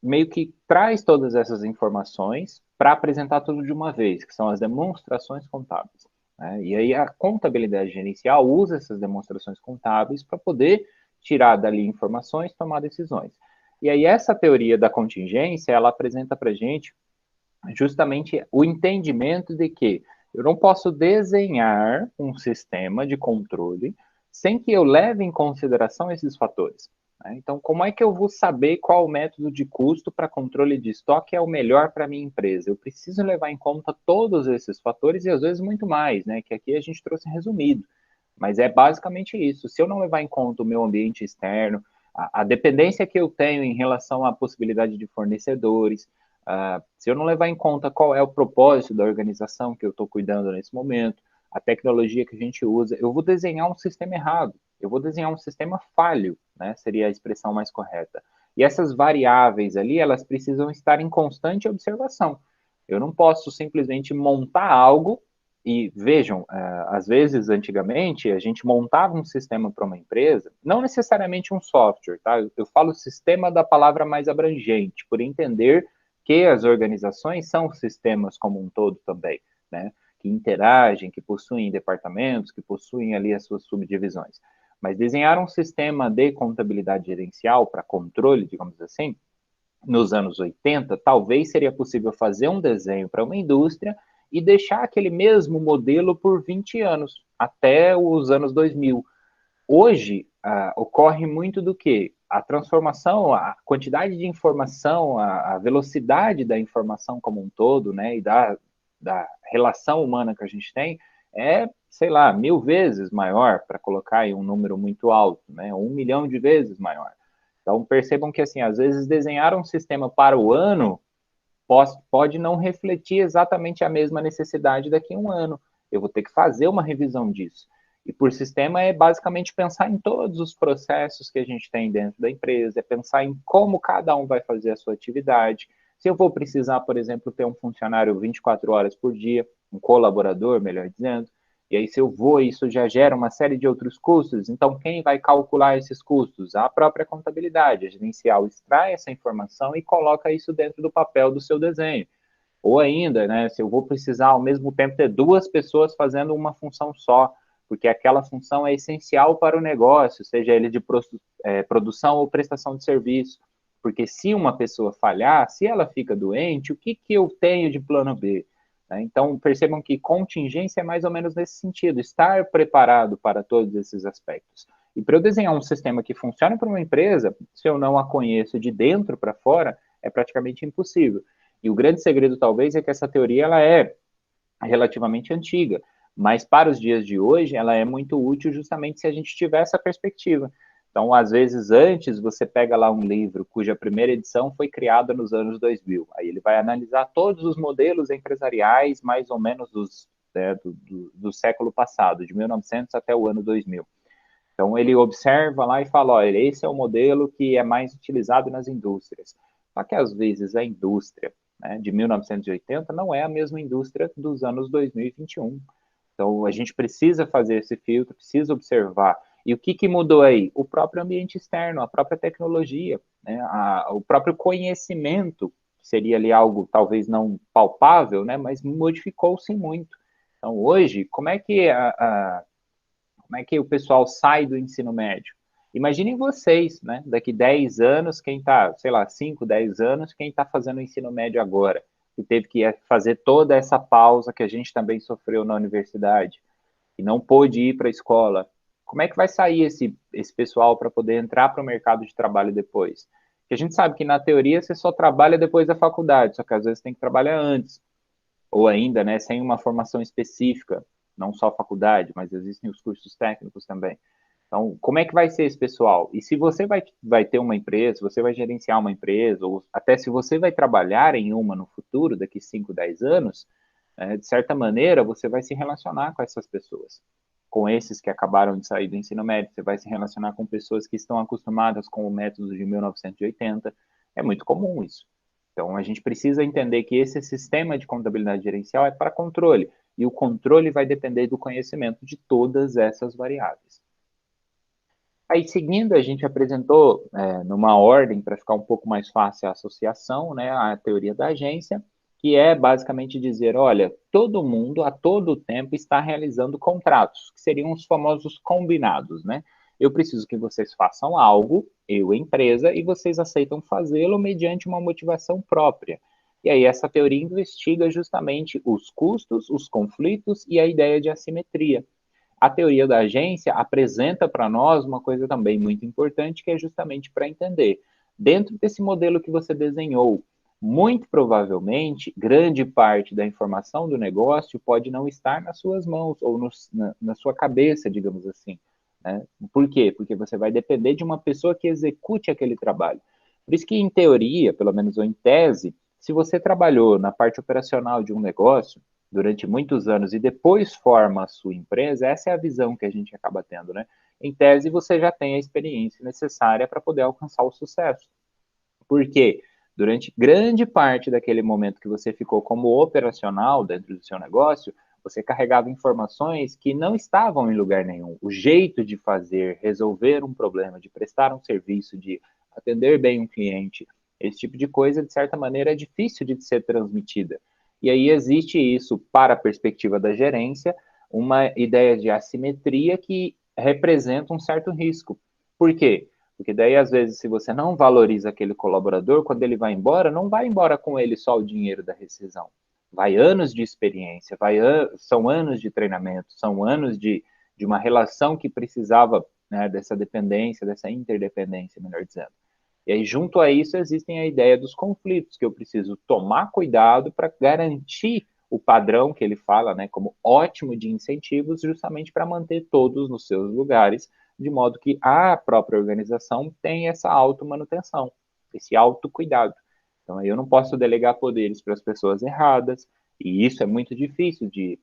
meio que traz todas essas informações para apresentar tudo de uma vez, que são as demonstrações contábeis. Né? E aí a contabilidade gerencial usa essas demonstrações contábeis para poder tirar dali informações, tomar decisões. E aí essa teoria da contingência, ela apresenta para a gente justamente o entendimento de que eu não posso desenhar um sistema de controle sem que eu leve em consideração esses fatores. Né? Então, como é que eu vou saber qual o método de custo para controle de estoque é o melhor para a minha empresa? Eu preciso levar em conta todos esses fatores e às vezes muito mais, né? Que aqui a gente trouxe resumido. Mas é basicamente isso. Se eu não levar em conta o meu ambiente externo, a dependência que eu tenho em relação à possibilidade de fornecedores, se eu não levar em conta qual é o propósito da organização que eu estou cuidando nesse momento, a tecnologia que a gente usa, eu vou desenhar um sistema errado, eu vou desenhar um sistema falho, né? Seria a expressão mais correta. E essas variáveis ali, elas precisam estar em constante observação. Eu não posso simplesmente montar algo e vejam, às vezes, antigamente, a gente montava um sistema para uma empresa, não necessariamente um software, tá? Eu falo sistema da palavra mais abrangente, por entender que as organizações são sistemas como um todo também, né? Que interagem, que possuem departamentos, que possuem ali as suas subdivisões. Mas desenhar um sistema de contabilidade gerencial para controle, digamos assim, nos anos 80, talvez seria possível fazer um desenho para uma indústria e deixar aquele mesmo modelo por 20 anos, até os anos 2000. Hoje, ocorre muito do que? A transformação, a quantidade de informação, a velocidade da informação como um todo, né, e da relação humana que a gente tem, é, sei lá, 1000 vezes maior, para colocar em um número muito alto, né, 1 milhão de vezes maior. Então, percebam que, assim, às vezes desenhar um sistema para o ano pode não refletir exatamente a mesma necessidade daqui a um ano. Eu vou ter que fazer uma revisão disso. E por sistema é basicamente pensar em todos os processos que a gente tem dentro da empresa, é pensar em como cada um vai fazer a sua atividade. Se eu vou precisar, por exemplo, ter um funcionário 24 horas por dia, um colaborador, melhor dizendo, e aí se eu vou, isso já gera uma série de outros custos, então quem vai calcular esses custos? A própria contabilidade, a gerencial extrai essa informação e coloca isso dentro do papel do seu desenho. Ou ainda, né, se eu vou precisar ao mesmo tempo ter duas pessoas fazendo uma função só, porque aquela função é essencial para o negócio, seja ele de produção ou prestação de serviço. Porque se uma pessoa falhar, se ela fica doente, o que eu tenho de plano B? Então, percebam que contingência é mais ou menos nesse sentido, estar preparado para todos esses aspectos. E para eu desenhar um sistema que funcione para uma empresa, se eu não a conheço de dentro para fora, é praticamente impossível. E o grande segredo, talvez, é que essa teoria ela é relativamente antiga, mas para os dias de hoje ela é muito útil justamente se a gente tiver essa perspectiva. Então, às vezes, antes você pega lá um livro cuja primeira edição foi criada nos anos 2000. Aí ele vai analisar todos os modelos empresariais, mais ou menos do século passado, de 1900 até o ano 2000. Então, ele observa lá e fala, olha, esse é o modelo que é mais utilizado nas indústrias. Só que, às vezes, a indústria, né, de 1980 não é a mesma indústria dos anos 2021. Então, a gente precisa fazer esse filtro, precisa observar. E o que mudou aí? O próprio ambiente externo, a própria tecnologia, né, o próprio conhecimento, que seria ali algo talvez não palpável, né, mas modificou-se muito. Então, hoje, como é que o pessoal sai do ensino médio? Imaginem vocês, né? Daqui 10 anos, quem está, sei lá, 5, 10 anos, quem está fazendo o ensino médio agora, que teve que fazer toda essa pausa que a gente também sofreu na universidade, e não pôde ir para a escola. Como é que vai sair esse pessoal para poder entrar para o mercado de trabalho depois? Porque a gente sabe que na teoria você só trabalha depois da faculdade, só que às vezes tem que trabalhar antes ou ainda, né, sem uma formação específica, não só faculdade, mas existem os cursos técnicos também. Então, como é que vai ser esse pessoal? E se você vai ter uma empresa, se você vai gerenciar uma empresa, ou até se você vai trabalhar em uma no futuro, daqui 5, 10 anos, de certa maneira, você vai se relacionar com essas pessoas, com esses que acabaram de sair do ensino médio, você vai se relacionar com pessoas que estão acostumadas com o método de 1980, é muito comum isso. Então, a gente precisa entender que esse sistema de contabilidade gerencial é para controle, e o controle vai depender do conhecimento de todas essas variáveis. Aí, seguindo, a gente apresentou, numa ordem, para ficar um pouco mais fácil a associação, né, a teoria da agência, que é basicamente dizer, olha, todo mundo, a todo tempo, está realizando contratos, que seriam os famosos combinados, né? Eu preciso que vocês façam algo, eu, empresa, e vocês aceitam fazê-lo mediante uma motivação própria. E aí essa teoria investiga justamente os custos, os conflitos e a ideia de assimetria. A teoria da agência apresenta para nós uma coisa também muito importante, que é justamente para entender, dentro desse modelo que você desenhou, muito provavelmente, grande parte da informação do negócio pode não estar nas suas mãos ou na sua cabeça, digamos assim. Né? Por quê? Porque você vai depender de uma pessoa que execute aquele trabalho. Por isso que, em teoria, pelo menos ou em tese, se você trabalhou na parte operacional de um negócio durante muitos anos e depois forma a sua empresa, essa é a visão que a gente acaba tendo, né? Em tese, você já tem a experiência necessária para poder alcançar o sucesso. Por quê? Durante grande parte daquele momento que você ficou como operacional dentro do seu negócio, você carregava informações que não estavam em lugar nenhum. O jeito de fazer, resolver um problema, de prestar um serviço, de atender bem um cliente, esse tipo de coisa, de certa maneira, é difícil de ser transmitida. E aí existe isso, para a perspectiva da gerência, uma ideia de assimetria que representa um certo risco. Por quê? Porque daí, às vezes, se você não valoriza aquele colaborador, quando ele vai embora, não vai embora com ele só o dinheiro da rescisão. Vai anos de experiência, são anos de treinamento, são anos de uma relação que precisava, né, dessa dependência, dessa interdependência, melhor dizendo. E aí, junto a isso, existem a ideia dos conflitos, que eu preciso tomar cuidado para garantir o padrão que ele fala, né, como ótimo de incentivos, justamente para manter todos nos seus lugares, de modo que a própria organização tem essa automanutenção, esse autocuidado. Então, aí eu não posso delegar poderes para as pessoas erradas, e isso é muito difícil de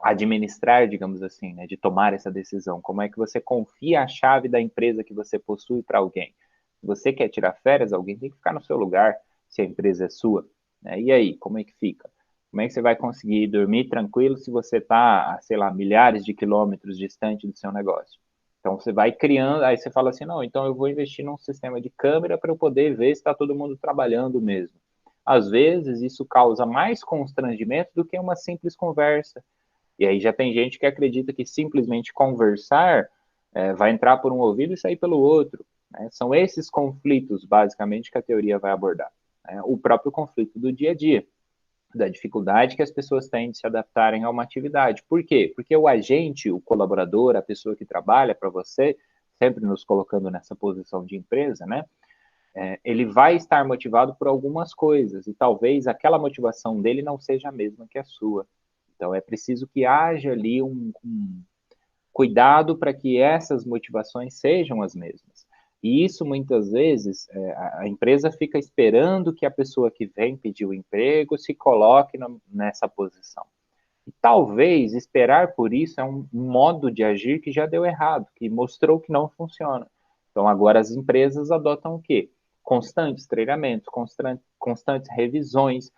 administrar, digamos assim, né, de tomar essa decisão. Como é que você confia a chave da empresa que você possui para alguém? Se você quer tirar férias, alguém tem que ficar no seu lugar, se a empresa é sua. Né? E aí, como é que fica? Como é que você vai conseguir dormir tranquilo se você está, sei lá, milhares de quilômetros distante do seu negócio? Então, você vai criando, aí você fala assim, não, então eu vou investir num sistema de câmera para eu poder ver se está todo mundo trabalhando mesmo. Às vezes, isso causa mais constrangimento do que uma simples conversa. E aí já tem gente que acredita que simplesmente conversar vai entrar por um ouvido e sair pelo outro. Né? São esses conflitos, basicamente, que a teoria vai abordar. Né? O próprio conflito do dia a dia, da dificuldade que as pessoas têm de se adaptarem a uma atividade. Por quê? Porque o agente, o colaborador, a pessoa que trabalha para você, sempre nos colocando nessa posição de empresa, né? Ele vai estar motivado por algumas coisas, e talvez aquela motivação dele não seja a mesma que a sua. Então, é preciso que haja ali um cuidado para que essas motivações sejam as mesmas. E isso, muitas vezes, a empresa fica esperando que a pessoa que vem pedir o emprego se coloque nessa posição. E talvez esperar por isso é um modo de agir que já deu errado, que mostrou que não funciona. Então, agora as empresas adotam o quê? Constantes treinamentos, constantes revisões,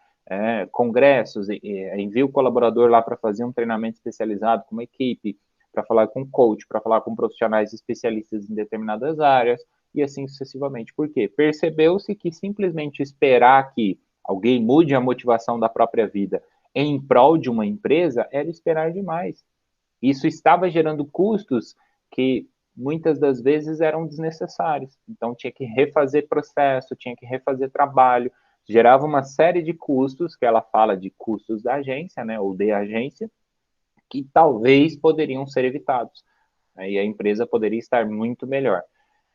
congressos, envia o colaborador lá para fazer um treinamento especializado com uma equipe, para falar com coach, para falar com profissionais especialistas em determinadas áreas, e assim sucessivamente. Por quê? Percebeu-se que simplesmente esperar que alguém mude a motivação da própria vida em prol de uma empresa era esperar demais. Isso estava gerando custos que muitas das vezes eram desnecessários. Então tinha que refazer processo, tinha que refazer trabalho, gerava uma série de custos, que ela fala de custos da agência, né, ou de agência, que talvez poderiam ser evitados. Né, e a empresa poderia estar muito melhor.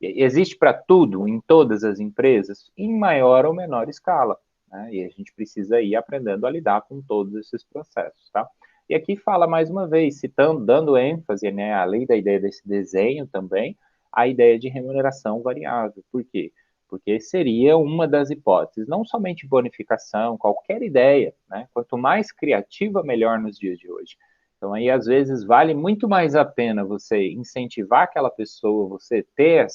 Existe para tudo, em todas as empresas, em maior ou menor escala. Né? E a gente precisa ir aprendendo a lidar com todos esses processos. Tá? E aqui fala mais uma vez, citando, dando ênfase, né, além da ideia desse desenho também, a ideia de remuneração variável. Por quê? Porque seria uma das hipóteses, não somente bonificação, qualquer ideia, né? Quanto mais criativa, melhor nos dias de hoje. Então, aí, às vezes, vale muito mais a pena você incentivar aquela pessoa, você ter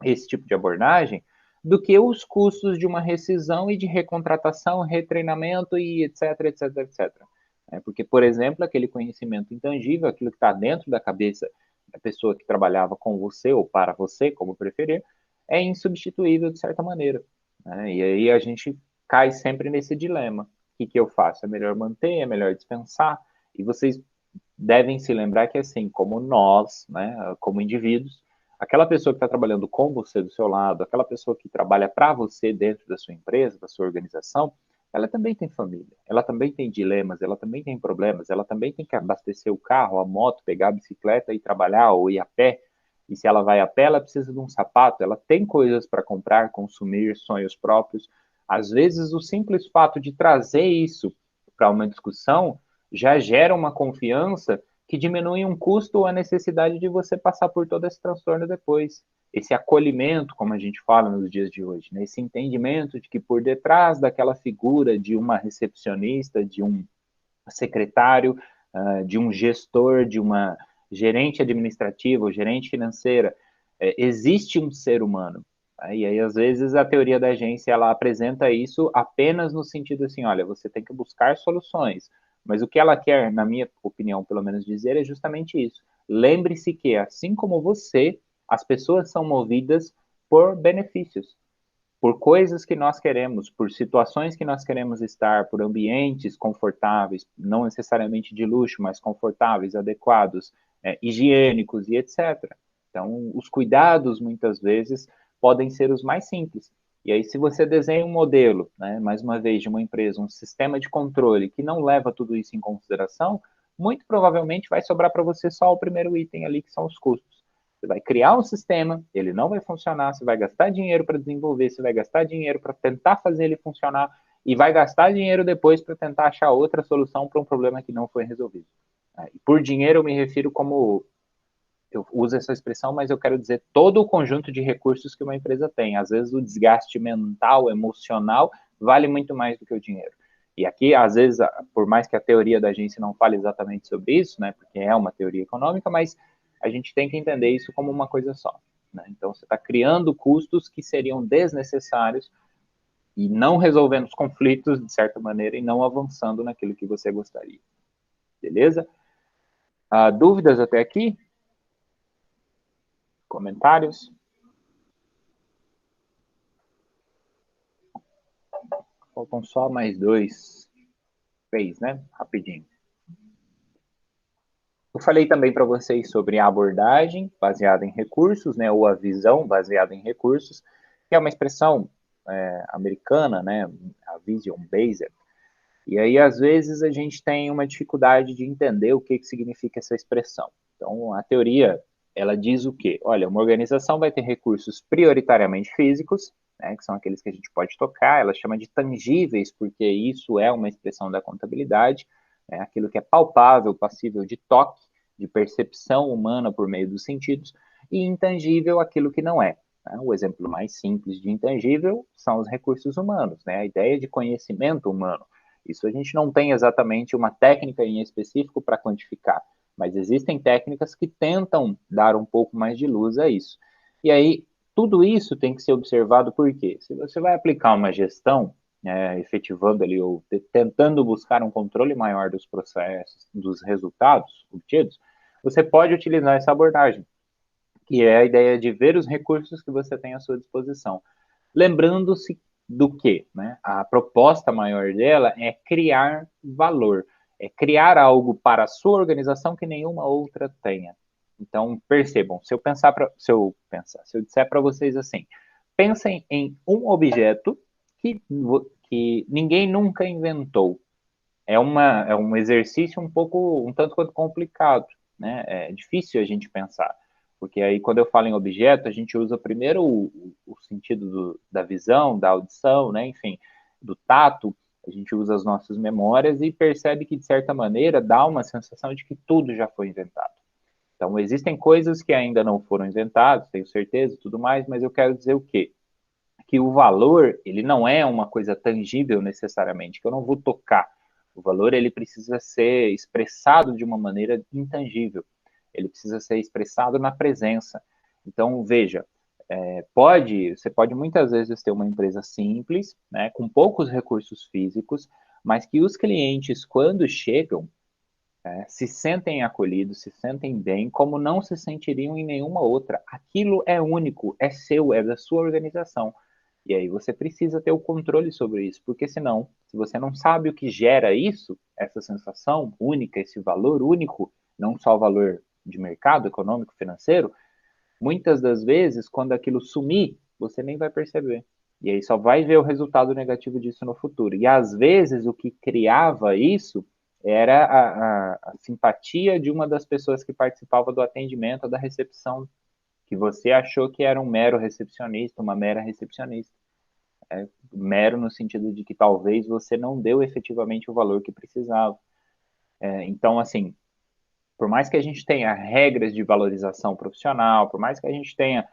esse tipo de abordagem, do que os custos de uma rescisão e de recontratação, retreinamento e etc, etc, etc. Porque, por exemplo, aquele conhecimento intangível, aquilo que está dentro da cabeça da pessoa que trabalhava com você ou para você, como preferir, é insubstituível de certa maneira. Né? E aí a gente cai sempre nesse dilema. O que eu faço? É melhor manter? É melhor dispensar? E vocês devem se lembrar que, assim, como nós, né, como indivíduos, aquela pessoa que está trabalhando com você do seu lado, aquela pessoa que trabalha para você dentro da sua empresa, da sua organização, ela também tem família, ela também tem dilemas, ela também tem problemas, ela também tem que abastecer o carro, a moto, pegar a bicicleta e trabalhar ou ir a pé. E se ela vai a pé, ela precisa de um sapato, ela tem coisas para comprar, consumir, sonhos próprios. Às vezes, o simples fato de trazer isso para uma discussão já gera uma confiança que diminui um custo ou a necessidade de você passar por todo esse transtorno depois. Esse acolhimento, como a gente fala nos dias de hoje, né? Esse entendimento de que por detrás daquela figura de uma recepcionista, de um secretário, de um gestor, de uma gerente administrativa ou gerente financeira, existe um ser humano. E aí, às vezes, a teoria da agência ela apresenta isso apenas no sentido assim, olha, você tem que buscar soluções, mas o que ela quer, na minha opinião, pelo menos dizer, é justamente isso. Lembre-se que, assim como você, as pessoas são movidas por benefícios, por coisas que nós queremos, por situações que nós queremos estar, por ambientes confortáveis, não necessariamente de luxo, mas confortáveis, adequados, higiênicos e etc. Então, os cuidados, muitas vezes, podem ser os mais simples. E aí, se você desenha um modelo, né, mais uma vez, de uma empresa, um sistema de controle que não leva tudo isso em consideração, muito provavelmente vai sobrar para você só o primeiro item ali, que são os custos. Você vai criar um sistema, ele não vai funcionar, você vai gastar dinheiro para desenvolver, você vai gastar dinheiro para tentar fazer ele funcionar e vai gastar dinheiro depois para tentar achar outra solução para um problema que não foi resolvido. E por dinheiro eu me refiro como, eu uso essa expressão, mas eu quero dizer todo o conjunto de recursos que uma empresa tem. Às vezes o desgaste mental, emocional, vale muito mais do que o dinheiro. E aqui, às vezes, por mais que a teoria da agência não fale exatamente sobre isso, né, porque é uma teoria econômica, mas a gente tem que entender isso como uma coisa só. Né? Então, você está criando custos que seriam desnecessários e não resolvendo os conflitos, de certa maneira, e não avançando naquilo que você gostaria. Beleza? Dúvidas até aqui? Comentários? Faltam só mais dois, três, né? Rapidinho. Eu falei também para vocês sobre a abordagem baseada em recursos, né? Ou a visão baseada em recursos, que é uma expressão americana, né? A vision-based. E aí, às vezes, a gente tem uma dificuldade de entender o que significa essa expressão. Então, a teoria, ela diz o quê? Olha, uma organização vai ter recursos prioritariamente físicos, né, que são aqueles que a gente pode tocar, ela chama de tangíveis, porque isso é uma expressão da contabilidade, né, aquilo que é palpável, passível de toque, de percepção humana por meio dos sentidos, e intangível, aquilo que não é. Né? O exemplo mais simples de intangível são os recursos humanos, né, a ideia de conhecimento humano. Isso a gente não tem exatamente uma técnica em específico para quantificar, mas existem técnicas que tentam dar um pouco mais de luz a isso. E aí, tudo isso tem que ser observado porque, se você vai aplicar uma gestão, efetivando ali, ou tentando buscar um controle maior dos processos, dos resultados obtidos, você pode utilizar essa abordagem, que é a ideia de ver os recursos que você tem à sua disposição. Lembrando-se do que, né? A proposta maior dela é criar valor, é criar algo para a sua organização que nenhuma outra tenha. Então, percebam, se eu disser para vocês assim, pensem em um objeto que ninguém nunca inventou. É um exercício um tanto quanto complicado, né? É difícil a gente pensar, porque aí quando eu falo em objeto, a gente usa primeiro o sentido da visão, da audição, né? Enfim, do tato, a gente usa as nossas memórias e percebe que, de certa maneira, dá uma sensação de que tudo já foi inventado. Então, existem coisas que ainda não foram inventadas, tenho certeza e tudo mais, mas eu quero dizer o quê? Que o valor, ele não é uma coisa tangível necessariamente, que eu não vou tocar. O valor, ele precisa ser expressado de uma maneira intangível. Ele precisa ser expressado na presença. Então, veja, você pode muitas vezes ter uma empresa simples, né, com poucos recursos físicos, mas que os clientes, quando chegam, se sentem acolhidos, se sentem bem, como não se sentiriam em nenhuma outra. Aquilo é único, é seu, é da sua organização. E aí você precisa ter o controle sobre isso, porque senão, se você não sabe o que gera isso, essa sensação única, esse valor único, não só o valor de mercado, econômico, financeiro, muitas das vezes, quando aquilo sumir, você nem vai perceber. E aí só vai ver o resultado negativo disso no futuro. E às vezes o que criava isso era a simpatia de uma das pessoas que participava do atendimento, da recepção, que você achou que era um mero recepcionista, uma mera recepcionista. Mero no sentido de que talvez você não deu efetivamente o valor que precisava. Então, assim, por mais que a gente tenha regras de valorização profissional, por mais que a gente tenha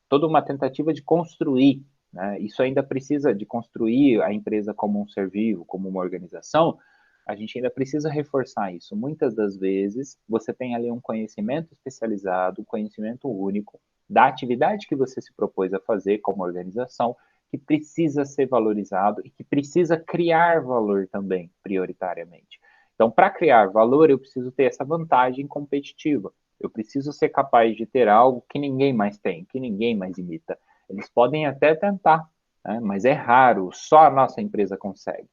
toda uma tentativa de construir, né, isso ainda precisa de construir a empresa como um ser vivo, como uma organização, a gente ainda precisa reforçar isso. Muitas das vezes, você tem ali um conhecimento especializado, um conhecimento único da atividade que você se propôs a fazer como organização, que precisa ser valorizado e que precisa criar valor também, prioritariamente. Então, para criar valor, eu preciso ter essa vantagem competitiva. Eu preciso ser capaz de ter algo que ninguém mais tem, que ninguém mais imita. Eles podem até tentar, né? Mas é raro, só a nossa empresa consegue.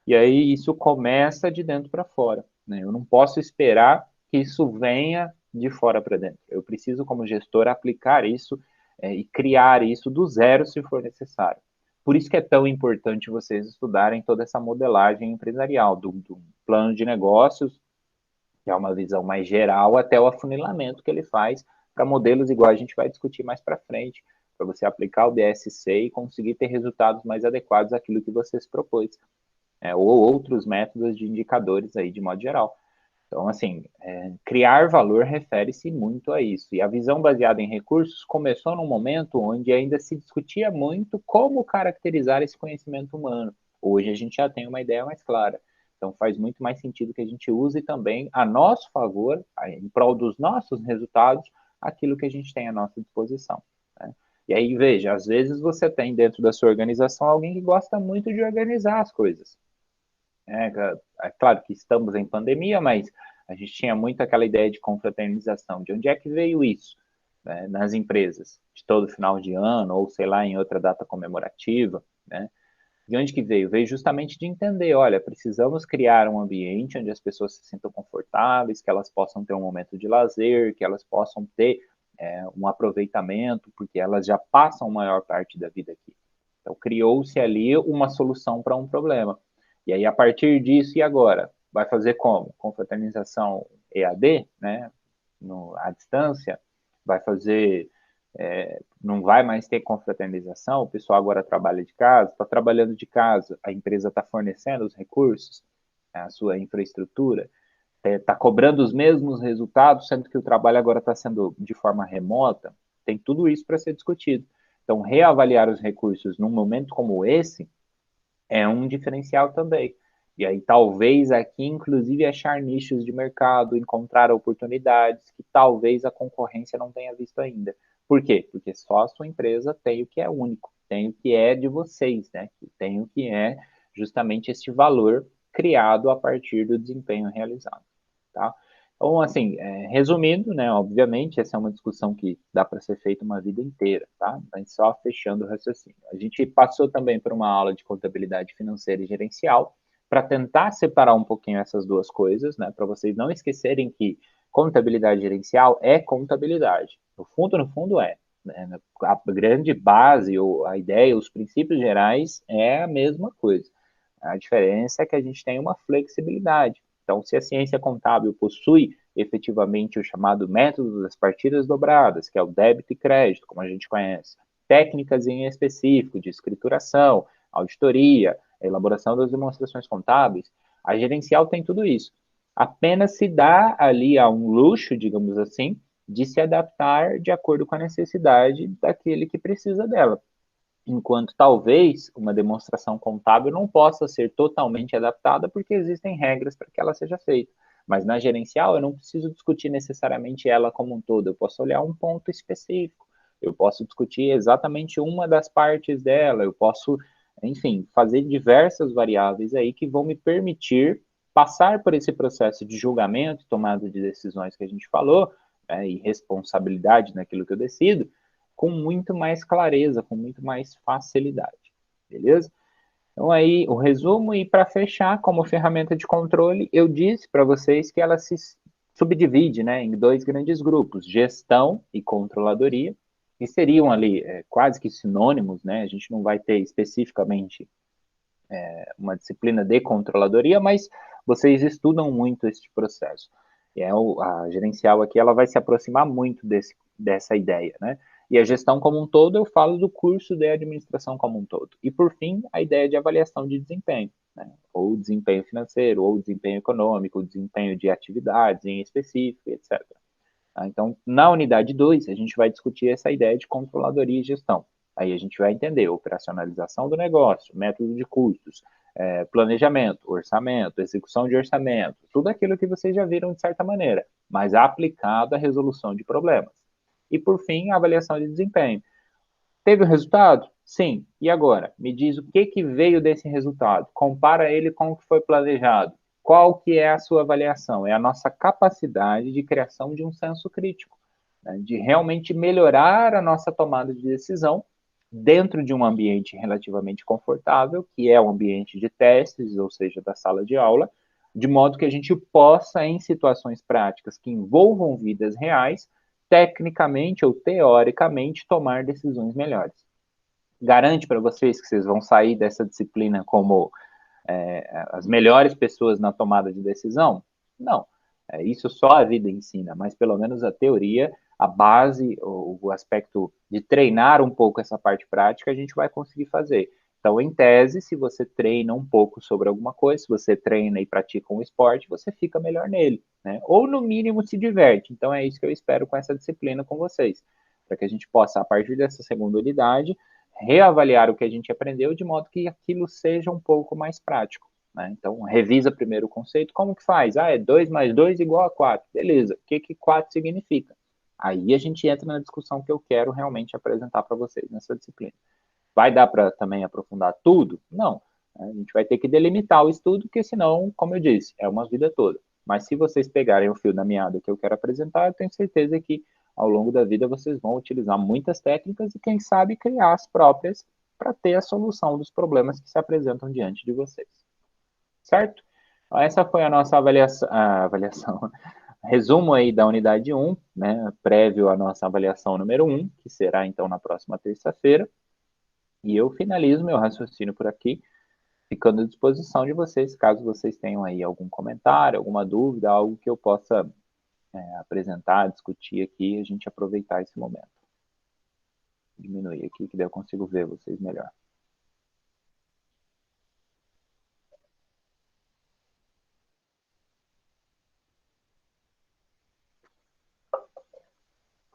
E aí isso começa de dentro para fora, né? Eu não posso esperar que isso venha de fora para dentro. Eu preciso, como gestor, aplicar isso e criar isso do zero, se for necessário. Por isso que é tão importante vocês estudarem toda essa modelagem empresarial, do plano de negócios, que é uma visão mais geral, até o afunilamento que ele faz para modelos igual a gente vai discutir mais para frente, para você aplicar o DSC e conseguir ter resultados mais adequados àquilo que você se propôs, ou outros métodos de indicadores aí de modo geral. Então, assim, criar valor refere-se muito a isso. E a visão baseada em recursos começou num momento onde ainda se discutia muito como caracterizar esse conhecimento humano. Hoje a gente já tem uma ideia mais clara. Então, faz muito mais sentido que a gente use também a nosso favor, em prol dos nossos resultados, aquilo que a gente tem à nossa disposição, né? E aí, veja, às vezes você tem dentro da sua organização alguém que gosta muito de organizar as coisas. É claro que estamos em pandemia, mas a gente tinha muito aquela ideia de confraternização. De onde é que veio isso, né, nas empresas? De todo final de ano, ou sei lá, em outra data comemorativa, né? De onde que veio? Veio justamente de entender, olha, precisamos criar um ambiente onde as pessoas se sintam confortáveis, que elas possam ter um momento de lazer, que elas possam ter um aproveitamento, porque elas já passam a maior parte da vida aqui. Então, criou-se ali uma solução para um problema. E aí, a partir disso, e agora? Vai fazer como? Confraternização EAD, né? À distância? Vai fazer não vai mais ter confraternização, o pessoal agora trabalha de casa, está trabalhando de casa, a empresa está fornecendo os recursos, a sua infraestrutura, está cobrando os mesmos resultados, sendo que o trabalho agora está sendo de forma remota, tem tudo isso para ser discutido. Então, reavaliar os recursos num momento como esse é um diferencial também. E aí talvez aqui, inclusive, achar nichos de mercado, encontrar oportunidades que talvez a concorrência não tenha visto ainda. Por quê? Porque só a sua empresa tem o que é único, tem o que é de vocês, né? Tem o que é justamente este valor criado a partir do desempenho realizado, tá? Então, assim, resumindo, né, obviamente, essa é uma discussão que dá para ser feita uma vida inteira, tá? Mas só fechando o raciocínio. A gente passou também por uma aula de contabilidade financeira e gerencial, para tentar separar um pouquinho essas duas coisas, né, para vocês não esquecerem que contabilidade gerencial é contabilidade. No fundo é. Né? A grande base, ou a ideia, os princípios gerais é a mesma coisa. A diferença é que a gente tem uma flexibilidade. Então, se a ciência contábil possui efetivamente o chamado método das partidas dobradas, que é o débito e crédito, como a gente conhece, técnicas em específico de escrituração, auditoria, a elaboração das demonstrações contábeis, a gerencial tem tudo isso. Apenas se dá ali a um luxo, digamos assim, de se adaptar de acordo com a necessidade daquele que precisa dela. Enquanto talvez uma demonstração contábil não possa ser totalmente adaptada porque existem regras para que ela seja feita. Mas na gerencial eu não preciso discutir necessariamente ela como um todo, eu posso olhar um ponto específico, eu posso discutir exatamente uma das partes dela, eu posso, enfim, fazer diversas variáveis aí que vão me permitir passar por esse processo de julgamento, tomada de decisões que a gente falou, e responsabilidade naquilo que eu decido, com muito mais clareza, com muito mais facilidade, beleza? Então aí o resumo e para fechar, como ferramenta de controle, eu disse para vocês que ela se subdivide, né, em dois grandes grupos, gestão e controladoria, que seriam ali quase que sinônimos, né? A gente não vai ter especificamente uma disciplina de controladoria, mas vocês estudam muito este processo. E a gerencial aqui ela vai se aproximar muito dessa ideia, né? E a gestão como um todo, eu falo do curso de administração como um todo. E, por fim, a ideia de avaliação de desempenho, né? Ou desempenho financeiro, ou desempenho econômico, desempenho de atividades em específico, etc. Então, na unidade 2, a gente vai discutir essa ideia de controladoria e gestão. Aí a gente vai entender operacionalização do negócio, método de custos, planejamento, orçamento, execução de orçamento, tudo aquilo que vocês já viram de certa maneira, mas aplicado à resolução de problemas. E, por fim, a avaliação de desempenho. Teve o resultado? Sim. E agora? Me diz o que veio desse resultado. Compara ele com o que foi planejado. Qual que é a sua avaliação? É a nossa capacidade de criação de um senso crítico, né? De realmente melhorar a nossa tomada de decisão dentro de um ambiente relativamente confortável, que é o ambiente de testes, ou seja, da sala de aula, de modo que a gente possa, em situações práticas que envolvam vidas reais, tecnicamente ou teoricamente, tomar decisões melhores. Garante para vocês que vocês vão sair dessa disciplina como as melhores pessoas na tomada de decisão? Não. Isso só a vida ensina, mas pelo menos a teoria, a base, o aspecto de treinar um pouco essa parte prática, a gente vai conseguir fazer. Então, em tese, se você treina um pouco sobre alguma coisa, se você treina e pratica um esporte, você fica melhor nele, né? Ou, no mínimo, se diverte. Então, é isso que eu espero com essa disciplina com vocês, para que a gente possa, a partir dessa segunda unidade, reavaliar o que a gente aprendeu de modo que aquilo seja um pouco mais prático, né? Então, revisa primeiro o conceito, como que faz? É 2 mais 2 igual a 4. Beleza, o que 4 significa? Aí a gente entra na discussão que eu quero realmente apresentar para vocês nessa disciplina. Vai dar para também aprofundar tudo? Não. A gente vai ter que delimitar o estudo, porque senão, como eu disse, é uma vida toda. Mas se vocês pegarem o fio da meada que eu quero apresentar, eu tenho certeza que ao longo da vida vocês vão utilizar muitas técnicas e, quem sabe, criar as próprias para ter a solução dos problemas que se apresentam diante de vocês. Certo? Então, essa foi a nossa avaliação, resumo aí da unidade 1, né, prévio à nossa avaliação número 1, que será então na próxima terça-feira. E eu finalizo meu raciocínio por aqui, ficando à disposição de vocês, caso vocês tenham aí algum comentário, alguma dúvida, algo que eu possa apresentar, discutir aqui, a gente aproveitar esse momento. Diminuir aqui, que daí eu consigo ver vocês melhor.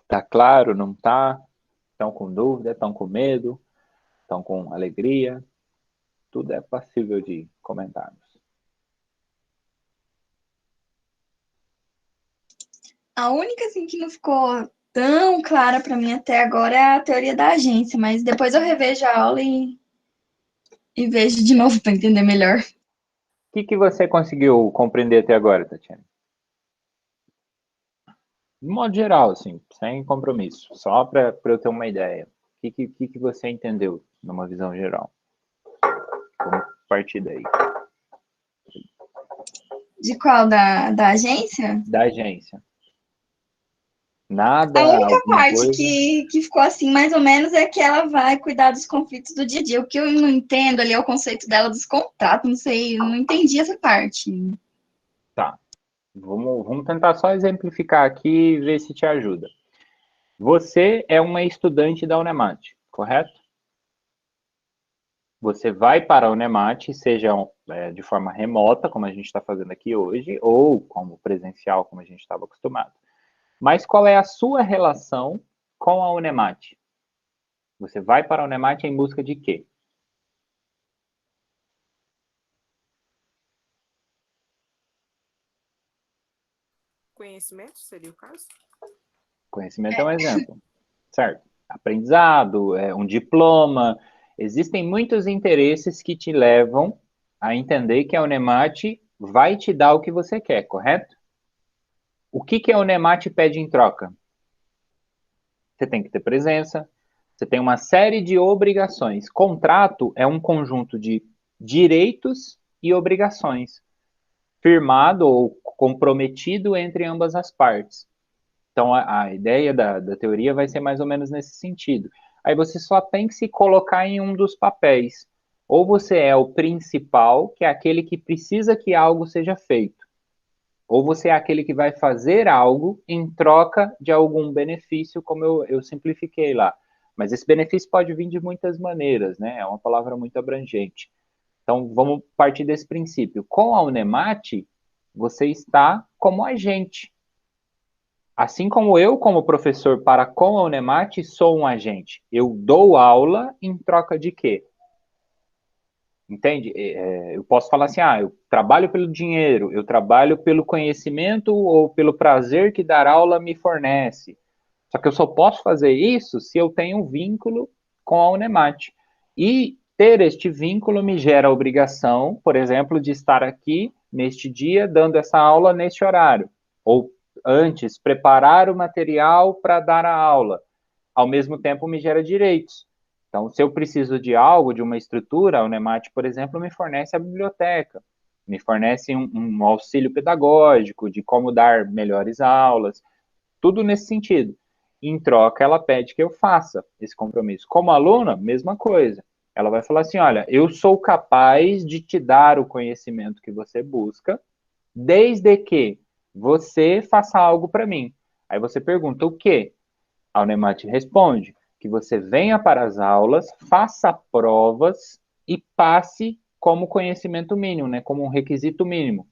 Tá claro, não tá? Estão com dúvida, estão com medo, estão com alegria? Tudo é passível de comentarmos. A única, assim, que não ficou tão clara para mim até agora é a teoria da agência, mas depois eu revejo a aula e vejo de novo para entender melhor. O que você conseguiu compreender até agora, Tatiana? De modo geral, assim, sem compromisso, só para eu ter uma ideia. O que você entendeu numa visão geral? Vamos partir daí. De qual? Da agência? Da agência. A Nada, única alguma parte coisa? que ficou assim, mais ou menos, é que ela vai cuidar dos conflitos do dia a dia. O que eu não entendo ali é o conceito dela dos contratos, não sei, não entendi essa parte. Tá. Vamos tentar só exemplificar aqui e ver se te ajuda. Você é uma estudante da Unemat, correto? Você vai para a Unemat, seja de forma remota, como a gente está fazendo aqui hoje, ou como presencial, como a gente estava acostumado. Mas qual é a sua relação com a Unemat? Você vai para a Unemat em busca de quê? Conhecimento seria o caso? Conhecimento é um exemplo, certo? Aprendizado, um diploma. Existem muitos interesses que te levam a entender que a Unemat vai te dar o que você quer, correto? O que a Unemat pede em troca? Você tem que ter presença, você tem uma série de obrigações. Contrato é um conjunto de direitos e obrigações, firmado ou comprometido entre ambas as partes. Então, a ideia da teoria vai ser mais ou menos nesse sentido. Aí você só tem que se colocar em um dos papéis. Ou você é o principal, que é aquele que precisa que algo seja feito. Ou você é aquele que vai fazer algo em troca de algum benefício, como eu simplifiquei lá. Mas esse benefício pode vir de muitas maneiras, né? É uma palavra muito abrangente. Então, vamos partir desse princípio. Com a Unemat, você está como agente. Assim como eu, como professor para com a Unemat, sou um agente. Eu dou aula em troca de quê? Entende? Eu posso falar assim, eu trabalho pelo dinheiro, eu trabalho pelo conhecimento ou pelo prazer que dar aula me fornece. Só que eu só posso fazer isso se eu tenho um vínculo com a Unemat. E ter este vínculo me gera a obrigação, por exemplo, de estar aqui neste dia dando essa aula neste horário. Ou antes, preparar o material para dar a aula. Ao mesmo tempo, me gera direitos. Então, se eu preciso de algo, de uma estrutura, a Unemat, por exemplo, me fornece a biblioteca, me fornece um auxílio pedagógico de como dar melhores aulas, tudo nesse sentido. Em troca, ela pede que eu faça esse compromisso. Como aluna, mesma coisa. Ela vai falar assim, olha, eu sou capaz de te dar o conhecimento que você busca, desde que você faça algo para mim. Aí você pergunta o quê? A Unemat responde que você venha para as aulas, faça provas e passe como conhecimento mínimo, né, como um requisito mínimo.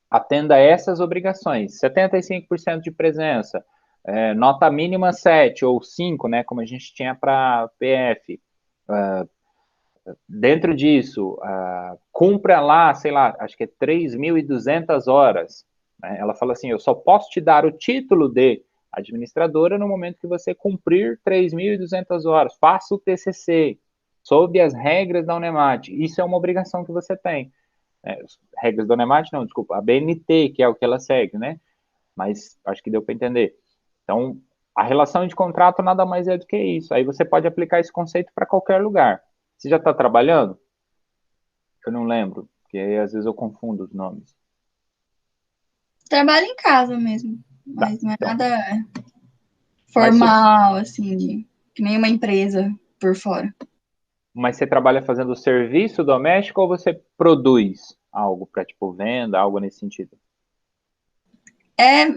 Atenda a essas obrigações. 75% de presença, nota mínima 7 ou 5, né, como a gente tinha para PF. Dentro disso, cumpra lá, sei lá, acho que é 3.200 horas. Né? Ela fala assim, eu só posso te dar o título de administradora no momento que você cumprir 3.200 horas. Faça o TCC, sob as regras da Unemat. Isso é uma obrigação que você tem. Regras da Unemat, não, desculpa, a BNT, que é o que ela segue, né? Mas acho que deu para entender. Então, a relação de contrato nada mais é do que isso. Aí você pode aplicar esse conceito para qualquer lugar. Você já está trabalhando? Eu não lembro, porque aí às vezes eu confundo os nomes. Trabalho em casa mesmo, Tá, mas não é então. nada Mas, formal, assim, que nem uma empresa por fora. mas você trabalha fazendo serviço doméstico ou você produz algo para, tipo, venda, algo nesse sentido? É A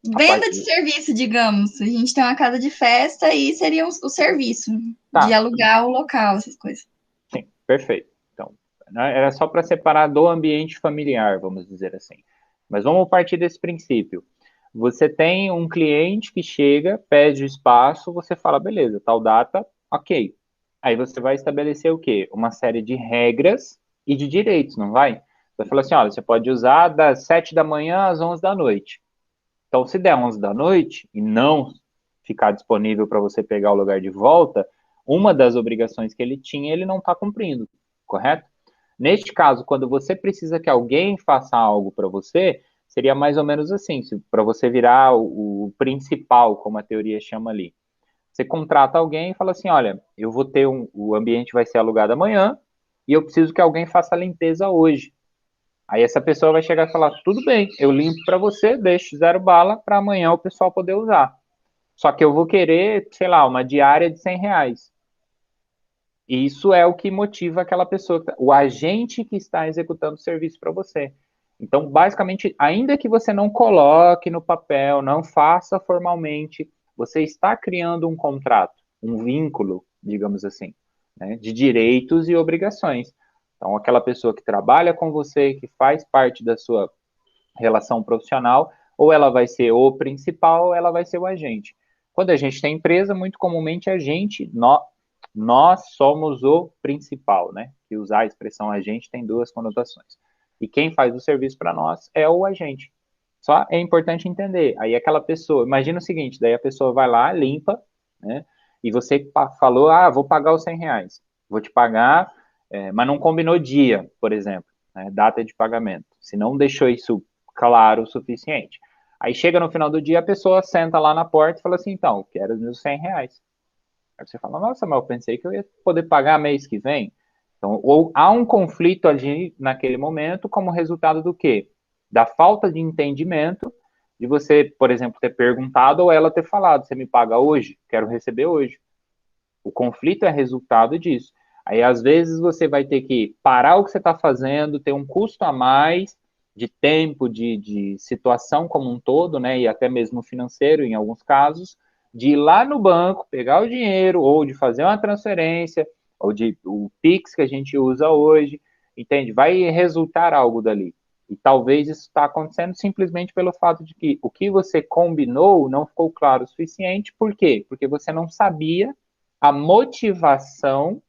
venda parte de de... serviço, digamos. A gente tem uma casa de festa e seria o serviço de Tá, alugar o local, essas coisas. sim, perfeito. Então, né, era só para separar do ambiente familiar, vamos dizer assim. Mas vamos partir desse princípio. Você tem um cliente que chega, pede o espaço, você fala, beleza, tal data, ok. Aí você vai estabelecer o quê? Uma série de regras e de direitos, não vai? Você fala assim, olha, você pode usar das 7 da manhã às 11 da noite. Então, se der 11 da noite e não ficar disponível para você pegar o lugar de volta, uma das obrigações que ele tinha, ele não está cumprindo, correto? Neste caso, quando você precisa que alguém faça algo para você, seria mais ou menos assim, para você virar o principal, como a teoria chama ali. Você contrata alguém e fala assim, olha, eu vou ter o ambiente vai ser alugado amanhã e eu preciso que alguém faça a limpeza hoje. Aí essa pessoa vai chegar e falar, tudo bem, eu limpo para você, deixo 0 bala para amanhã o pessoal poder usar. Só que eu vou querer, sei lá, uma diária de R$ 100. E isso é o que motiva aquela pessoa, o agente que está executando o serviço para você. Então, basicamente, ainda que você não coloque no papel, não faça formalmente, você está criando um contrato, um vínculo, digamos assim, né, de direitos e obrigações. Então, aquela pessoa que trabalha com você, que faz parte da sua relação profissional, ou ela vai ser o principal, ou ela vai ser o agente. Quando a gente tem empresa, muito comumente a gente, nós somos o principal, né? Que usar a expressão agente tem 2 conotações. E quem faz o serviço para nós é o agente. Só é importante entender. Aí aquela pessoa, imagina o seguinte, daí a pessoa vai lá, limpa, né? E você falou, vou pagar os R$ 100. Vou te pagar, mas não combinou dia, por exemplo, né, data de pagamento. Se não deixou isso claro o suficiente. Aí chega no final do dia, a pessoa senta lá na porta e fala assim, então, quero os meus R$ 100. Aí você fala, nossa, mas eu pensei que eu ia poder pagar mês que vem. Então, ou há um conflito ali naquele momento como resultado do quê? Da falta de entendimento de você, por exemplo, ter perguntado ou ela ter falado, você me paga hoje? Quero receber hoje. O conflito é resultado disso. Aí, às vezes, você vai ter que parar o que você está fazendo, ter um custo a mais de tempo, de situação como um todo, né, e até mesmo financeiro, em alguns casos, de ir lá no banco, pegar o dinheiro, ou de fazer uma transferência, ou de o Pix que a gente usa hoje, entende? Vai resultar algo dali. E talvez isso está acontecendo simplesmente pelo fato de que o que você combinou não ficou claro o suficiente. Por quê? Porque você não sabia a motivação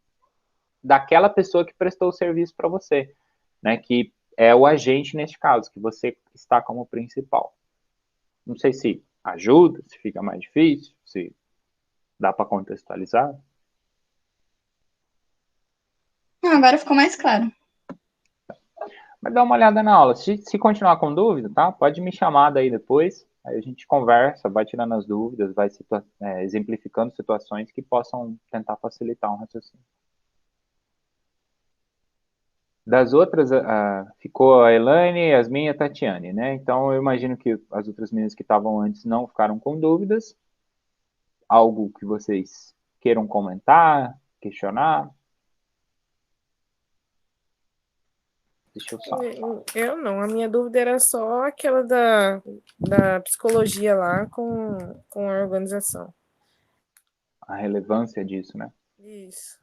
daquela pessoa que prestou o serviço para você, né? Que é o agente neste caso, que você está como principal. Não sei se ajuda, se fica mais difícil, se dá para contextualizar. Não, agora ficou mais claro. Mas dá uma olhada na aula. Se continuar com dúvida, tá? Pode me chamar daí depois. Aí a gente conversa, vai tirando as dúvidas, vai exemplificando situações que possam tentar facilitar um raciocínio. Das outras, ficou a Elaine, Yasmin e a Tatiane, né? Então, eu imagino que as outras meninas que estavam antes não ficaram com dúvidas. Algo que vocês queiram comentar, questionar? Deixa eu só. Eu não, a minha dúvida era só aquela da psicologia lá com a organização. A relevância disso, né? Isso.